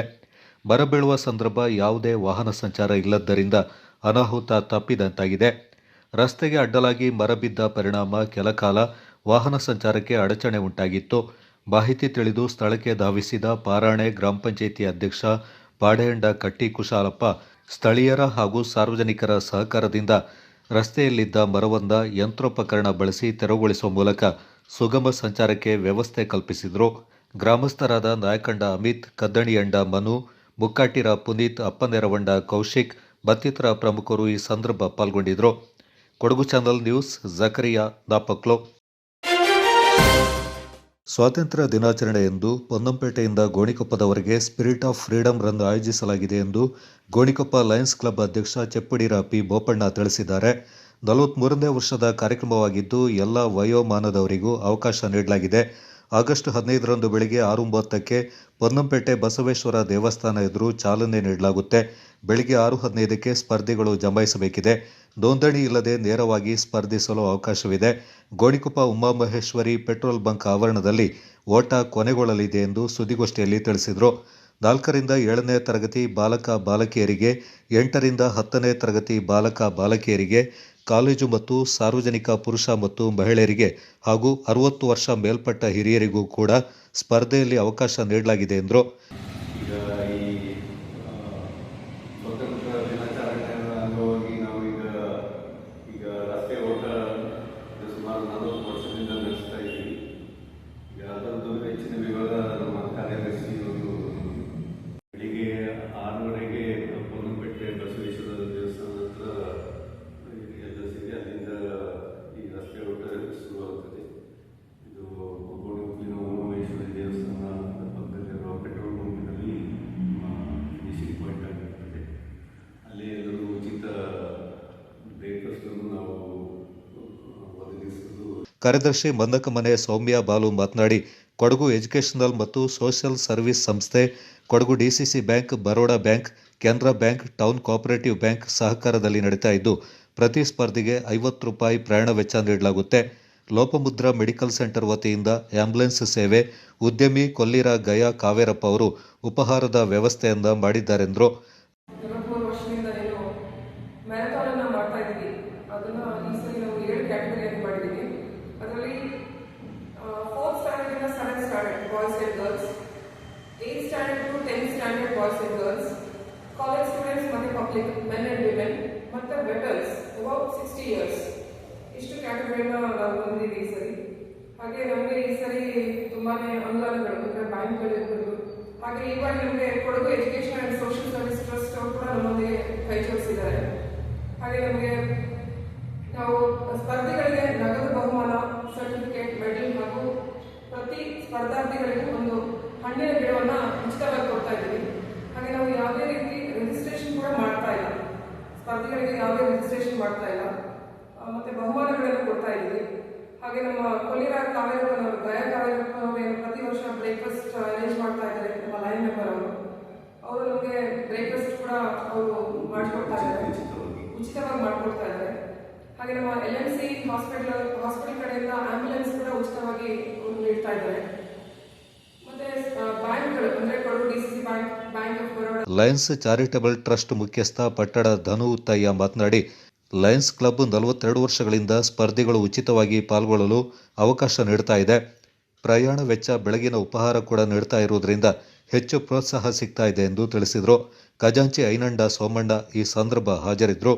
ಮರ ಬೀಳುವ ಸಂದರ್ಭ ಯಾವುದೇ ವಾಹನ ಸಂಚಾರ ಇಲ್ಲದ್ದರಿಂದ ಅನಾಹುತ ತಪ್ಪಿದಂತಾಗಿದೆ. ರಸ್ತೆಗೆ ಅಡ್ಡಲಾಗಿ ಮರ ಬಿದ್ದ ಪರಿಣಾಮ ಕೆಲಕಾಲ ವಾಹನ ಸಂಚಾರಕ್ಕೆ ಅಡಚಣೆ ಉಂಟಾಗಿತ್ತು. ಮಾಹಿತಿ ತಿಳಿದು ಸ್ಥಳಕ್ಕೆ ಧಾವಿಸಿದ ಪಾರಾಣೆ ಗ್ರಾಮ ಪಂಚಾಯಿತಿ ಅಧ್ಯಕ್ಷ ಪಾಡೆಯಂಡ ಕಟ್ಟಿ ಕುಶಾಲಪ್ಪ ಸ್ಥಳೀಯರ ಹಾಗೂ ಸಾರ್ವಜನಿಕರ ಸಹಕಾರದಿಂದ ರಸ್ತೆಯಲ್ಲಿದ್ದ ಮರವೊಂದ ಯಂತ್ರೋಪಕರಣ ಬಳಸಿ ತೆರವುಗೊಳಿಸುವ ಮೂಲಕ ಸುಗಮ ಸಂಚಾರಕ್ಕೆ ವ್ಯವಸ್ಥೆ ಕಲ್ಪಿಸಿದರು. ಗ್ರಾಮಸ್ಥರಾದ ನಾಯಕಂಡ ಅಮಿತ್, ಕದ್ದಣಿಯಂಡ ಮನು, ಮುಕ್ಕಾಟಿರ ಪುನೀತ್, ಅಪ್ಪನೆರವಂಡ ಕೌಶಿಕ್ ಮತ್ತಿತರ ಪ್ರಮುಖರು ಈ ಸಂದರ್ಭ ಪಾಲ್ಗೊಂಡಿದ್ದರು. ಕೊಡಗು ಚಾನಲ್ ನ್ಯೂಸ್, ಜಕರಿಯಾ, ದಾಪಕ್ಲು. ಸ್ವಾತಂತ್ರ್ಯ ದಿನಾಚರಣೆಯಂದು ಪೊನ್ನಂಪೇಟೆಯಿಂದ ಗೋಣಿಕೊಪ್ಪದವರೆಗೆ ಸ್ಪಿರಿಟ್ ಆಫ್ ಫ್ರೀಡಂ ರನ್ ಆಯೋಜಿಸಲಾಗಿದೆ ಎಂದು ಗೋಣಿಕೊಪ್ಪ ಲಯನ್ಸ್ ಕ್ಲಬ್ ಅಧ್ಯಕ್ಷ ಚೆಪ್ಪುಡಿರ ಪಿ ಬೋಪಣ್ಣ ತಿಳಿಸಿದ್ದಾರೆ. 43ನೇ ವರ್ಷದ ಕಾರ್ಯಕ್ರಮವಾಗಿದ್ದು ಎಲ್ಲ ವಯೋಮಾನದವರಿಗೂ ಅವಕಾಶ ನೀಡಲಾಗಿದೆ. ಆಗಸ್ಟ್ 15ರಂದು ಬೆಳಗ್ಗೆ 6:30ಕ್ಕೆ ಪೊನ್ನಂಪೇಟೆ ಬಸವೇಶ್ವರ ದೇವಸ್ಥಾನ ಎದುರು ಚಾಲನೆ ನೀಡಲಾಗುತ್ತೆ. ಬೆಳಗ್ಗೆ 6:15ಕ್ಕೆ ಸ್ಪರ್ಧಿಗಳು ಜಮಾಯಿಸಬೇಕಿದೆ. ನೋಂದಣಿ ಇಲ್ಲದೆ ನೇರವಾಗಿ ಸ್ಪರ್ಧಿಸಲು ಅವಕಾಶವಿದೆ. ಗೋಣಿಕೊಪ್ಪ ಉಮಾಮಹೇಶ್ವರಿ ಪೆಟ್ರೋಲ್ ಬಂಕ್ ಆವರಣದಲ್ಲಿ ಓಟ ಕೊನೆಗೊಳ್ಳಲಿದೆ ಎಂದು ಸುದ್ದಿಗೋಷ್ಠಿಯಲ್ಲಿ ತಿಳಿಸಿದರು. 4ರಿಂದ 7ನೇ ತರಗತಿ ಬಾಲಕ ಬಾಲಕಿಯರಿಗೆ, 8ರಿಂದ 10ನೇ ತರಗತಿ ಬಾಲಕ ಬಾಲಕಿಯರಿಗೆ, ಕಾಲೇಜು ಮತ್ತು ಸಾರ್ವಜನಿಕ ಪುರುಷ ಮತ್ತು ಮಹಿಳೆಯರಿಗೆ ಹಾಗೂ 60 ವರ್ಷ ಮೇಲ್ಪಟ್ಟ ಹಿರಿಯರಿಗೂ ಕೂಡ ಸ್ಪರ್ಧೆಯಲ್ಲಿ ಅವಕಾಶ ನೀಡಲಾಗಿದೆ ಎಂದರು. ಕಾರ್ಯದರ್ಶಿ ಮಂದಕಮನೆ ಸೌಮ್ಯ ಬಾಲು ಮಾತನಾಡಿ, ಕೊಡಗು ಎಜುಕೇಷನಲ್ ಮತ್ತು ಸೋಷಿಯಲ್ ಸರ್ವಿಸ್ ಸಂಸ್ಥೆ, Kodagu DCC bank, Baroda bank, Canara bank, town cooperative bank ಸಹಕಾರದಲ್ಲಿ ನಡೀತಾ ಇದ್ದು ಪ್ರತಿ ಸ್ಪರ್ಧಿಗೆ ₹50 ಪ್ರಯಾಣ ವೆಚ್ಚ ನೀಡಲಾಗುತ್ತೆ. ಲೋಪಮುದ್ರಾ ಮೆಡಿಕಲ್ ಸೆಂಟರ್ ವತಿಯಿಂದ ಆಂಬ್ಯುಲೆನ್ಸ್ ಸೇವೆ, ಉದ್ಯಮಿ ಕೊಲ್ಲಿರ ಗಯಾ ಕಾವೇರಪ್ಪ ಅವರು ಉಪಹಾರದ ವ್ಯವಸ್ಥೆಯನ್ನ ಮಾಡಿದ್ದಾರೆಂದರು. ಅದರಲ್ಲಿ 4th ಸ್ಟ್ಯಾಂಡರ್ಡಿಂದ 7th 60 ಇಯರ್ಸ್ ಇಷ್ಟು ಕ್ಯಾಟಗರಿನ ನಾವು ಬಂದಿದ್ದೀವಿ ಈ ಸರಿ. ಹಾಗೆ ನಮಗೆ ಈ ಸರಿ ತುಂಬಾನೇ ಅನುದಾನಗಳು ಅಂದರೆ ಬ್ಯಾಂಕ್ಗಳು ಇರ್ಬೋದು. ಹಾಗೆ ಇವಾಗ ನಮಗೆ Kodagu education and social service trust ಅವರು ಕೂಡ ನಮ್ಮೊಂದಿಗೆ ಕೈ ಜೋಡಿಸಿದ್ದಾರೆ. ಹಾಗೆ ನಮಗೆ ನಾವು ಸ್ಪರ್ಧಿಗಳಿಗೆ ನಗದು ಬಹುಮಾನ, ಸರ್ಟಿಫಿಕೇಟ್, ಮೆಡಲ್ ಹಾಗೂ ಪ್ರತಿ ಸ್ಪರ್ಧಾರ್ಥಿಗಳಿಗೂ ಒಂದು ಹಣ್ಣಿನ ಗಿಡವನ್ನು ಉಚಿತವಾಗಿ ಕೊಡ್ತಾ ಇದ್ದೀವಿ. ಹಾಗೆ ನಾವು ಯಾವುದೇ ರೀತಿ ರಿಜಿಸ್ಟ್ರೇಷನ್ ಕೂಡ ಮಾಡ್ತಾ ಇಲ್ಲ, ಸ್ಪರ್ಧಿಗಳಿಗೆ ಯಾವುದೇ ರಿಜಿಸ್ಟ್ರೇಷನ್ ಮಾಡ್ತಾ ಇಲ್ಲ, ಮತ್ತೆ ಬಹುಮಾನಗಳನ್ನು ಕೊಡ್ತಾ ಇದ್ದೀವಿ. ಹಾಗೆ ನಮ್ಮ ಕೊಲ್ಲಿರ ಕಾವೇರಪ್ಪನವರು, ಗಯ ಕಾವೇರಪ್ಪನವರು ಪ್ರತಿ ವರ್ಷ ಬ್ರೇಕ್ಫಾಸ್ಟ್ ಅರೇಂಜ್ ಮಾಡ್ತಾ ಇದ್ದಾರೆ. ನಮ್ಮ ಲೈನ್ ಮೆಂಬರ್ ಅವರು ನಮಗೆ ಬ್ರೇಕ್ಫಾಸ್ಟ್ ಕೂಡ ಅವರು ಮಾಡಿಕೊಡ್ತಾ ಇದ್ದಾರೆ, ಉಚಿತವಾಗಿ ಮಾಡಿಕೊಡ್ತಾ ಇದ್ದಾರೆ. ಹಾಗೆ ನಮ್ಮ LMC ಹಾಸ್ಪಿಟಲ್ ಕಡೆಯಿಂದ ಆಂಬ್ಯುಲೆನ್ಸ್ ಕೂಡ ಉಚಿತವಾಗಿ ನೀಡ್ತಾ ಇದ್ದಾರೆ. ಮತ್ತೆ ಬ್ಯಾಂಕ್ಗಳು ಅಂದರೆ Kodagu DCC bank, bank of Baroda. Lions charitable trust ಮುಖ್ಯಸ್ಥ ಪಟ್ಟಣ ಧನು ಉತ್ತಯ್ಯ ಮಾತನಾಡಿ, ಲಯನ್ಸ್ ಕ್ಲಬ್ 42 ವರ್ಷಗಳಿಂದ ಸ್ಪರ್ಧಿಗಳು ಉಚಿತವಾಗಿ ಪಾಲ್ಗೊಳ್ಳಲು ಅವಕಾಶ ನೀಡ್ತಾ ಇದೆ. ಪ್ರಯಾಣ ವೆಚ್ಚ, ಬೆಳಗಿನ ಉಪಹಾರ ಕೂಡ ನೀಡ್ತಾ ಇರುವುದರಿಂದ ಹೆಚ್ಚು ಪ್ರೋತ್ಸಾಹ ಸಿಗ್ತಾ ಇದೆ ಎಂದು ತಿಳಿಸಿದರು. ಖಜಾಂಚಿ ಐನಂಡ ಸೋಮಣ್ಣ ಈ ಸಂದರ್ಭ ಹಾಜರಿದ್ದರು.